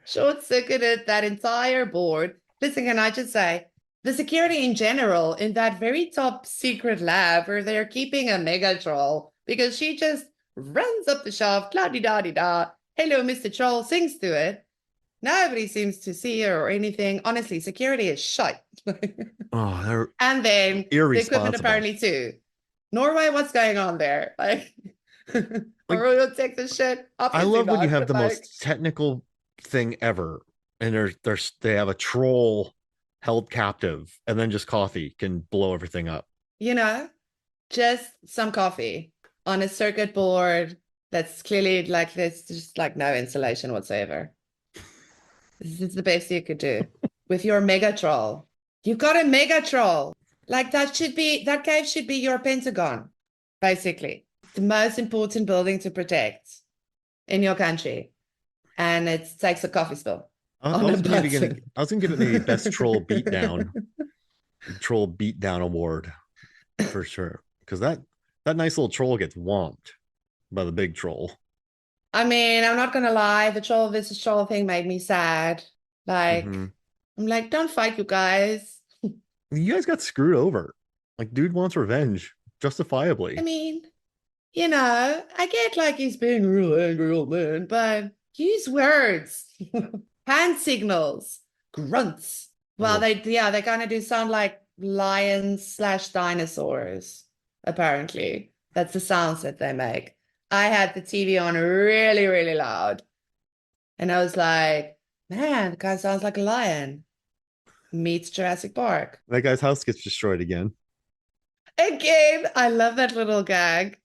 short-circuited that entire board. Listen, can I just say, the security in general in that very top secret lab where they're keeping a mega troll because she just runs up the shaft, la di da di da. Hello, Mr. Troll, sings to it. Nobody seems to see her or anything. Honestly, security is shut.
Oh, they're
And then the equipment
irresponsible.
apparently too. Norway, what's going on there? Like,
Like,
or we'll take this shit?
I
Obviously
love when you
not,
have
but
the
like,
most technical thing ever, and they have a troll held captive, and then just coffee can blow everything up.
you know, just some coffee on a circuit board that's clearly like there's just like no insulation whatsoever. This is the best you could do with your mega troll. You've got a mega troll. Like that cave should be your Pentagon, basically. The most important building to protect in your country. And it takes a coffee spill
I
on a
was maybe gonna
button.
I was gonna give it maybe best troll beatdown award for sure, because that nice little troll gets whomped by the big troll.
I mean, I'm not gonna lie, the troll versus troll thing made me sad. Like,
Hmm.
I'm like, don't fight, you guys.
You guys got screwed over. Like, dude wants revenge,
I
justifiably.
mean, I get like he's being a real angry old man, but use words, hand signals, grunts. Well,
Ugh.
they kind of do sound like lions slash dinosaurs, apparently. That's the sounds that they make. I had the TV on really, really loud And I was like, man, the guy sounds like a lion. Meets Jurassic Park.
That guy's house gets destroyed again.
Again, I love that little gag.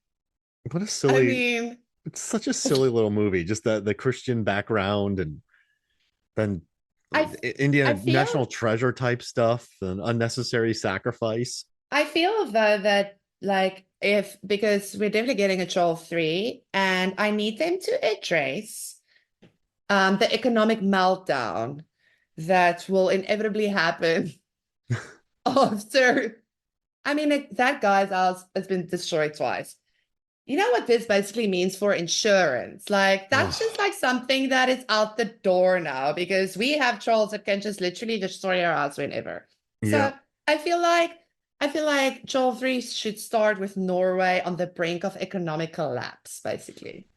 What a
I
silly,
mean,
it's such a silly little movie. Just the Christian background and then
I I
Indiana
feel
National Treasure type stuff and unnecessary sacrifice.
I feel though that like if because we're definitely getting a Troll 3 and I need them to address the economic meltdown that will inevitably happen after I mean that guy's house has been destroyed twice. You know what this basically means for insurance? Like that's just like something that is out the door now because we have trolls that can just literally destroy our house whenever.
Yeah,
So I feel like Troll 3 should start with Norway on the brink of economic collapse, basically.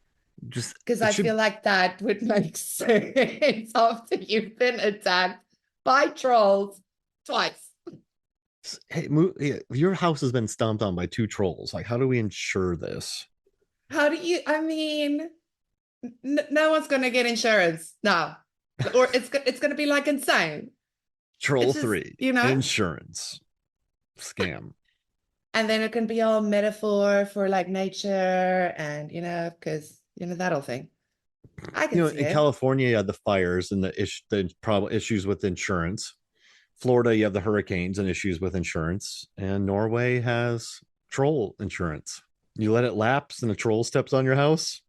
just
Because
it
I
should.
feel like that would make sense after you've been attacked by trolls twice.
Hey, yeah, your house has been stomped on by two trolls. Like, how do we ensure this?
How do you, I mean, no one's gonna get insurance now, or it's gonna be like insane.
Troll
It's just
three
you know,
insurance scam.
and then it can be all metaphor for like nature and because that whole thing. I can see
In
it.
California, you had the fires and the problem issues with insurance. Florida, you have the hurricanes and issues with insurance, and Norway has troll insurance. You let it lapse, and a troll steps on your house,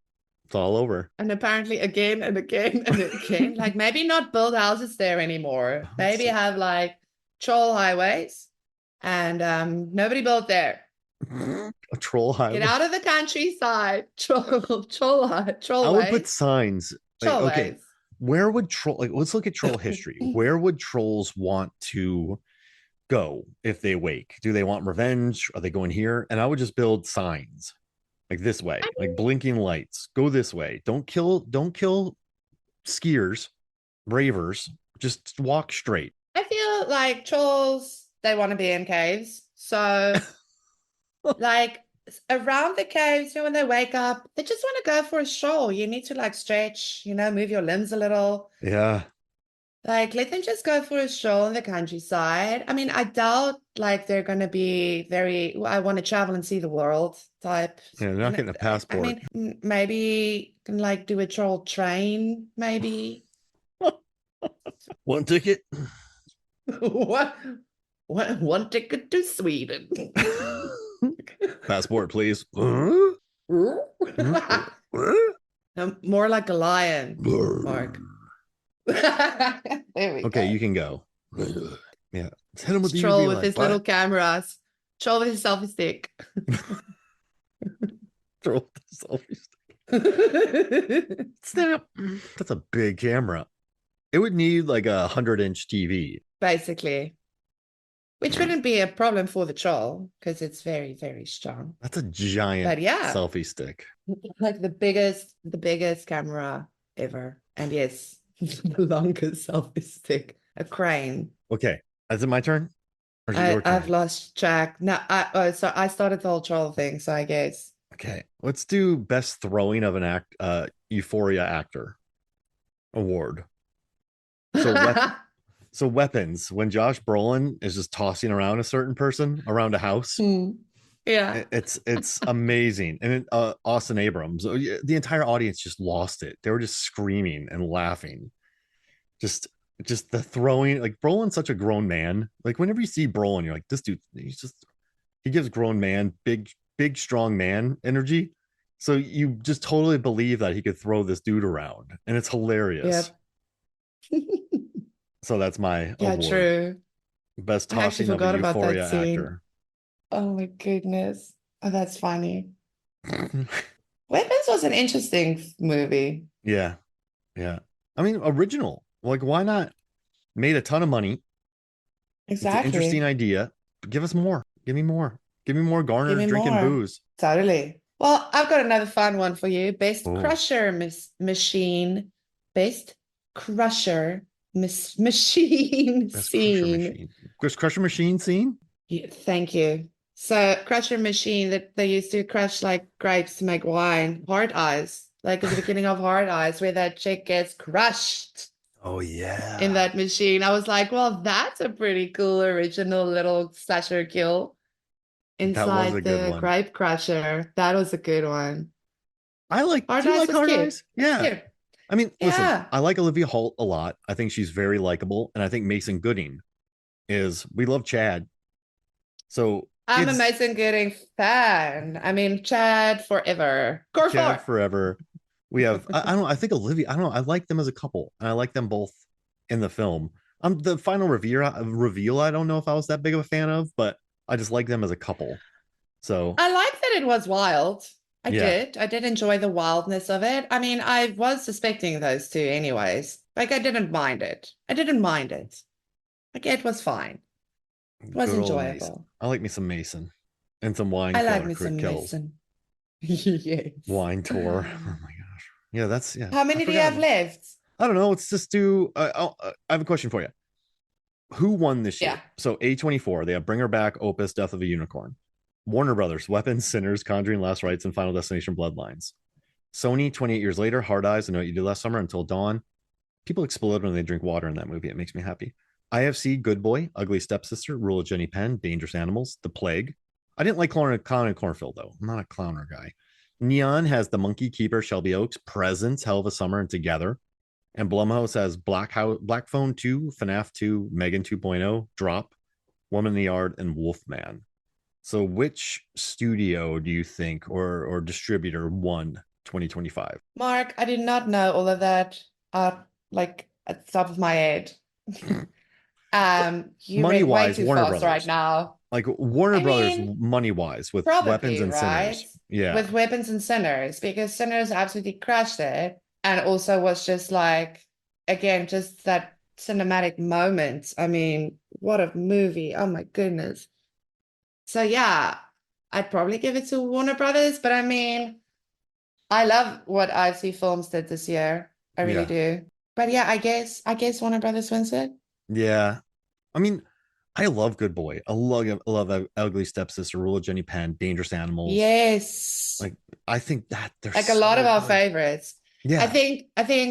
it's all over.
And apparently again and again and again, like maybe not build houses there anymore. Maybe have like troll highways and nobody built there.
A troll
Get
highway.
out of the countryside.
I would put
Trollways.
signs. Like, okay,
Trollways.
where would troll? Like, let's look at troll history. Where would trolls want to go if they wake? Do they want revenge? Are they going here? And I would just build signs like this way, like blinking lights. Go this way. Don't kill skiers, ravers. Just walk straight.
I feel like trolls, they want to be in caves. So, like around the caves, when they wake up, they just want to go for a stroll. You need to like stretch, move your limbs a little.
Yeah.
Like, let them just go for a stroll in the countryside. I mean, I doubt like they're going to be very, I want to travel and see the world type.
Yeah, they're not getting a
I
passport.
mean, maybe can like do a troll train, maybe.
One ticket.
What? One ticket to Sweden.
Passport, please.
More like a lion, Mark. There we
Okay,
go.
you can go. Yeah. Let's hit him with the
Troll
UV
with
light.
his little cameras. Troll with his selfie stick.
Troll with the selfie stick. Snap. That's a big camera. It would need like 100-inch TV.
Basically. Which wouldn't be a problem for the troll because it's very, very strong.
That's a giant
But yeah,
selfie stick.
like the biggest camera ever. And yes, the longest selfie stick. A crane.
Okay. Is it my turn? Or is it your turn?
I've lost track. No, so I started the whole troll thing, so I guess.
Okay. Let's do best throwing of an Euphoria actor award. So weapons. When Josh Brolin is just tossing around a certain person around a house,
Yeah.
it's amazing. And Austin Abrams, the entire audience just lost it. They were just screaming and laughing. Just the throwing. Like Brolin's such a grown man. Like whenever you see Brolin, you're like, this dude. He gives grown man, big strong man energy. So you just totally believe that he could throw this dude around, and it's hilarious.
Yep.
So that's my award.
True.
Best
I actually
tossing of
forgot
a
about that
Euphoria
scene.
actor.
Oh my goodness. Oh, that's funny. Weapons was an interesting movie.
Yeah. I mean, original. Like, why not? Made a ton of money. It's an interesting
Exactly.
idea. Give us more. Give me more. Give me more Garner
Give me
drinking
more.
booze.
Totally. Well, I've got another fun one for you. Best
Oh.
crusher machine. Best crusher machine
Best
scene.
Crusher machine scene?
Yeah, thank you. So crusher machine that they used to crush like grapes to make wine. Hard eyes. like at the beginning of Hard Eyes, where that chick gets crushed
Oh yeah.
in that machine. I was like, well, that's a pretty cool original little slasher kill
That was a
inside
good
the
one.
grape crusher. That was a good one. Hard
Do you
Eyes
like
was
Hard
cute.
Eyes?
It's
Yeah.
cute.
I mean, listen,
Yeah.
I like Olivia Holt a lot. I think she's very likable. And I think Mason Gooding we love Chad. So
I'm a
it's
Mason Gooding fan. I mean, Chad forever. Core
Chad
four.
forever. We have, I don't know, I think Olivia, I don't know, I like them as a couple. And I like them both in the film. The final reveal, I don't know if I was that big of a fan of, but I just like them as a couple. So
I like that it was wild. I
yeah,
did. I did enjoy the wildness of it. I mean, I was suspecting those two anyways. Like, I didn't mind it. I didn't mind it. Like, it was fine. It was
good old Mason.
enjoyable.
I like me some Mason and some wine
I like
killer
me
crit
some
kills.
Mason. Yes.
Wine tour. Oh my gosh. Yeah, yeah.
How
I
many do you
forgot.
have left?
I don't know. Let's just do. I have a question for you. Who won this year?
Yeah.
So A24, they have Bring Her Back, Opus, Death of a Unicorn. Warner Brothers, Weapons, Sinners, Conjuring, Last Rites, and Final Destination Bloodlines. Sony, 28 years later, Hard Eyes, I Know What You Did Last Summer, Until Dawn. People explode when they drink water in that movie. It makes me happy. IFC, Good Boy, Ugly Stepsister, Rule of Jenny Penn, Dangerous Animals, The Plague. I didn't like Clown and Cornfield, though. I'm not a clowner guy. Neon has The Monkey Keeper, Shelby Oaks, Presents, Hell of a Summer, and Together. And Blumhouse has Black Phone 2, FNAF 2, Megan 2.0, Drop, Woman in the Yard, and Wolfman. So which studio do you think or distributor won 2025?
Mark, I did not know all of that like at the top of my head. You
Money
read way
wise,
too
Warner
fast right
Brothers.
now.
Like Warner
I
Brothers
mean,
money wise with Weapons
probably,
and
right?
Sinners. Yeah.
With Weapons and Sinners, because Sinners absolutely crushed it. And also was just like, again, just that cinematic moment. I mean, what a movie. Oh my goodness. So yeah, I'd probably give it to Warner Brothers, but I mean, I love what IFC Films did this year. I really
Yeah.
do. But yeah, I guess Warner Brothers wins it.
Yeah. I mean, I love Good Boy. I love Ugly Stepsister, Rule of Jenny Penn, Dangerous Animals.
Yes.
Like I think that they're
Like a lot of
so
our
good.
favorites.
Yeah.
I think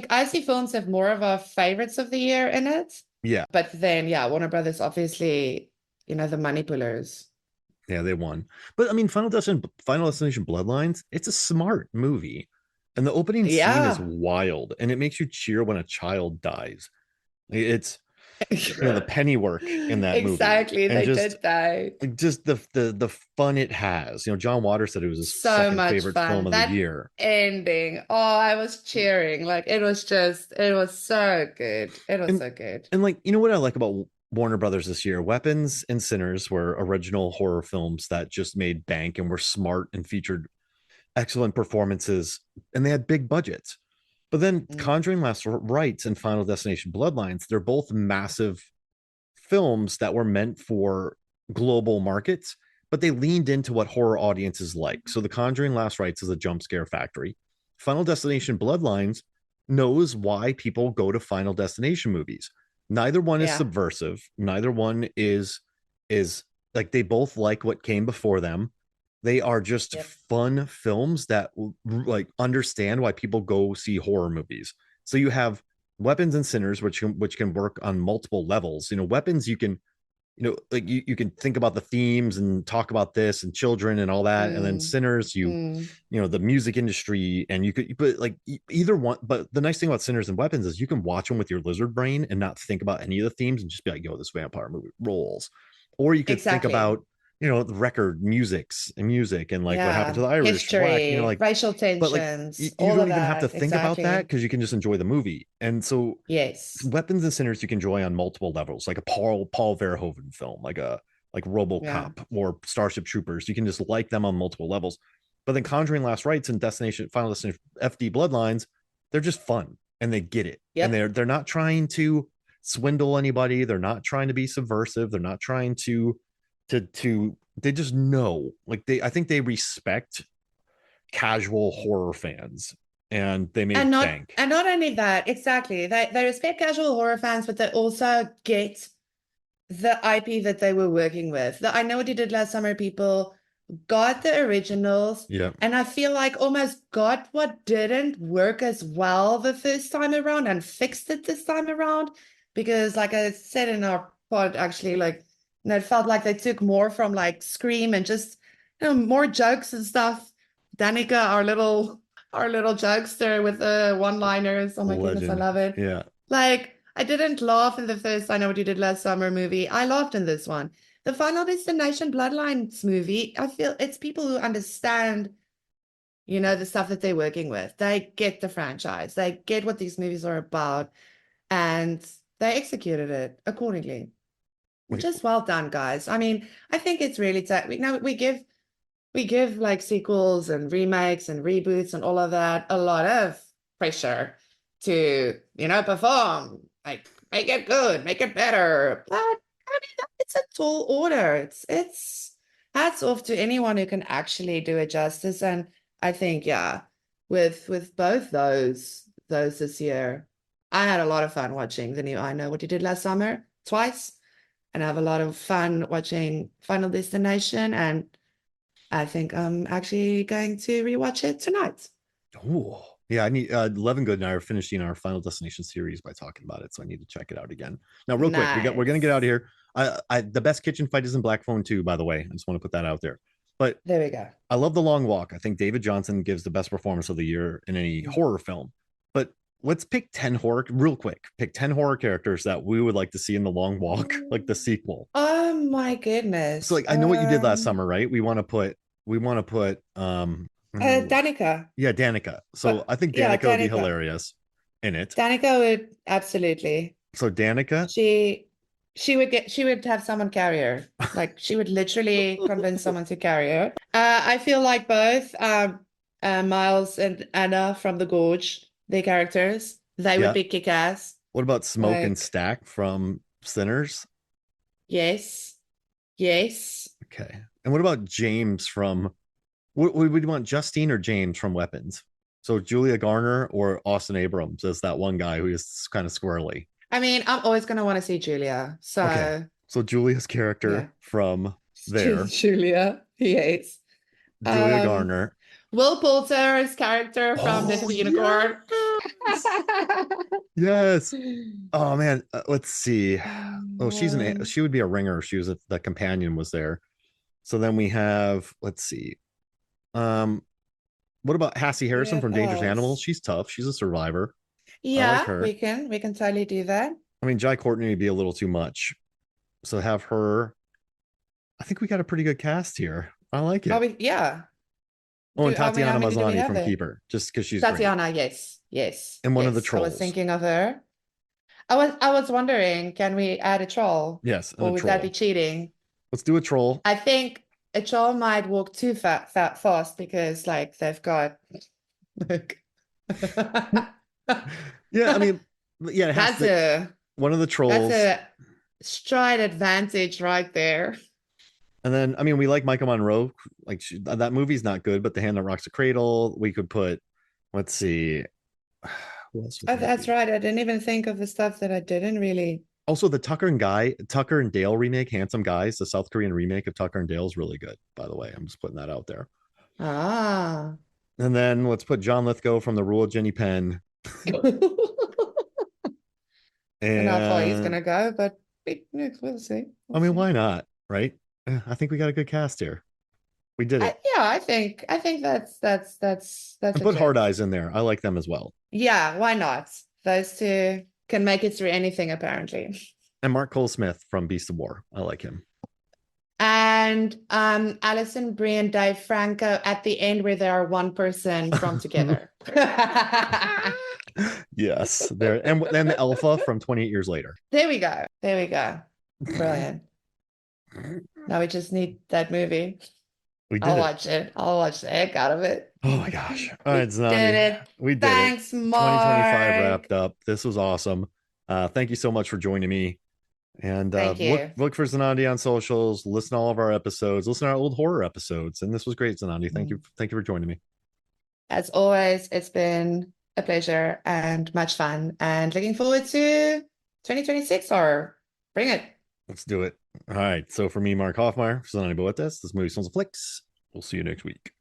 IFC Films have more of our favorites of the year in it.
Yeah.
But then yeah, Warner Brothers obviously, the money pullers.
Yeah, they won. But I mean, Final Destination Bloodlines, it's a smart movie. And the opening scene is
Yeah.
wild and it makes you cheer when a child dies. It's the penny work in that movie.
Exactly.
And
They
just
did that.
just the fun it has. John Waters said it was his
So
second
much
favorite
fun.
film of
That
the year.
ending. Oh, I was cheering. Like it was so good. It was so good.
And like, what I like about Warner Brothers this year, Weapons and Sinners were original horror films that just made bank and were smart and featured excellent performances and they had big budgets. But then Conjuring Last Rites and Final Destination Bloodlines, they're both massive films that were meant for global markets, but they leaned into what horror audiences like. So The Conjuring Last Rites is a jump scare factory. Final Destination Bloodlines knows why people go to Final Destination movies. Neither one is subversive. Neither one is like, they both like what came before them. They are just fun films that like understand why people go see horror movies. So you have Weapons and Sinners, which can work on multiple levels. Weapons, you can, like you can think about the themes and talk about this and children and all that. And then Sinners, the music industry, and you could, but like either one. But the nice thing about Sinners and Weapons is you can watch them with your lizard brain and not think about any of the themes and just be like, yo, this vampire movie rolls. Or you could think about, the record music and like what happened to the Irish,
history,
like
racial tensions,
but like you don't even have to think about that because you can just enjoy the movie. And so Weapons and Sinners you can enjoy on multiple levels, like a Paul Verhoeven film, like RoboCop or Starship Troopers. You can just like them on multiple levels. But then Conjuring Last Rites and Final Destination FD Bloodlines, they're just fun and they get it. And they're not trying to swindle anybody. They're not trying to be subversive. They're not trying to they just know, like I think they respect casual horror fans and they make bank.
And not only that, exactly. They respect casual horror fans, but they also get the IP that they were working with. I Know What You Did Last Summer people got the originals,
Yeah.
and I feel like almost got what didn't work as well the first time around and fixed it this time around. Because, like I said in our pod, actually, like, it felt like they took more from like Scream and just, more jokes and stuff. Danica, our little jokester with the one-liners. Oh my goodness, I
Legend.
love it.
Yeah.
Like, I didn't laugh in the first I Know What You Did Last Summer movie. I laughed in this one. The Final Destination Bloodlines movie, I feel it's people who understand, the stuff that they're working with. They get the franchise. They get what these movies are about, and they executed it accordingly.
Wait.
Just well done, guys. I mean, I think it's really we give like sequels and remakes and reboots and all of that a lot of pressure to, perform, like make it good, make it better. But I mean, it's a tall order. It's hats off to anyone who can actually do it justice. And I think, yeah, with both those this year, I had a lot of fun watching the new I Know What You Did Last Summer twice, and I have a lot of fun watching Final Destination, and I think I'm actually going to rewatch it tonight.
Oh, yeah. I need Levin Good and I are finishing our Final Destination series by talking about it, so I need to check it out again. Now, real quick, we're gonna get out of here. The best kitchen fight is in Black Phone 2, by the way. I just want to put that out there. But
There we go.
I love The Long Walk. I think David Johnson gives the best performance of the year in any horror film. But let's pick 10 horror real quick. Pick 10 horror characters that we would like to see in The Long Walk, like the sequel.
Oh my goodness.
So, like, I know what you did last summer, right? We want to put
Danica.
yeah, Danica. So I think Danica would be hilarious in it.
Danica would absolutely.
So Danica,
she would have someone carry her. Like, she would literally convince someone to carry her. I feel like both Miles and Anna from the Gorge, their characters, they would be kick-ass.
What about Smoke and
Like,
Stack from Sinners?
yes.
Okay. And what about James from would you want, Justine or James from Weapons? So Julia Garner or Austin Abrams as that one guy who is kind of squirrely.
I mean, I'm always going to want to see Julia. So,
okay. So Julia's character from there.
Julia, yes.
Julia Garner.
Will Poulter's character from Death of the Unicorn.
Yes. Oh man, let's see. Oh, she would be a ringer. She was the companion was there. So then we have, let's see. What about Hassie Harrison from Dangerous Animals? She's tough. She's a survivor.
Yeah,
like her.
we can totally do that.
I mean, Jai Courtney would be a little too much. So have her. I think we got a pretty good cast here. I like it.
Yeah.
Oh, and Tatiana Maslany from Keeper, just because she's
Tatiana,
great.
yes.
And one of the trolls.
I was thinking of her. I was wondering, can we add a troll?
Yes.
Or would that be cheating?
Let's do a troll.
I think a troll might walk too fast because, like, they've got like
yeah, I mean, yeah,
that's
one of the trolls.
That's a stride advantage right there.
And then, I mean, we like Micah Monroe. Like, that movie's not good, but The Hand That Rocks the Cradle. We could put, let's see.
That's right. I didn't even think of the stuff that I didn't really.
Also, the Tucker and Dale remake, Handsome Guys, the South Korean remake of Tucker and Dale is really good, by the way. I'm just putting that out there.
Ah.
And then let's put John Lithgow from The Rule of Jenny Penn.
And how far he's gonna go, but we'll see.
I mean, why not? Right? I think we got a good cast here. We did it.
I think that's
and put Hard Eyes in there. I like them as well.
Yeah, why not? Those two can make it through anything, apparently.
And Mark Cole-Smith from Beast of War. I like him.
And Alison Brie and Dave Franco at the end, where they are one person from Together.
Yes, there. And then the Alpha from 28 Years Later.
There we go. Brilliant. Now we just need that movie. I'll watch it. I'll watch the heck out of it.
Oh my gosh. All right, Zanandi.
Did it.
We did
Thanks,
it.
Mark.
2025 wrapped up. This was awesome. Thank you so much for joining me. And look for Zanandi on socials. Listen to all of our episodes. Listen to our old horror episodes. And this was great, Zanandi. Thank you. Thank you for joining me.
As always, it's been a pleasure and much fun. And looking forward to 2026 or bring it.
Let's do it. All right. So for me, Mark Hoffmeyer, for Zanandi Boetes, this movie Smells of Flicks.
We'll see you next week.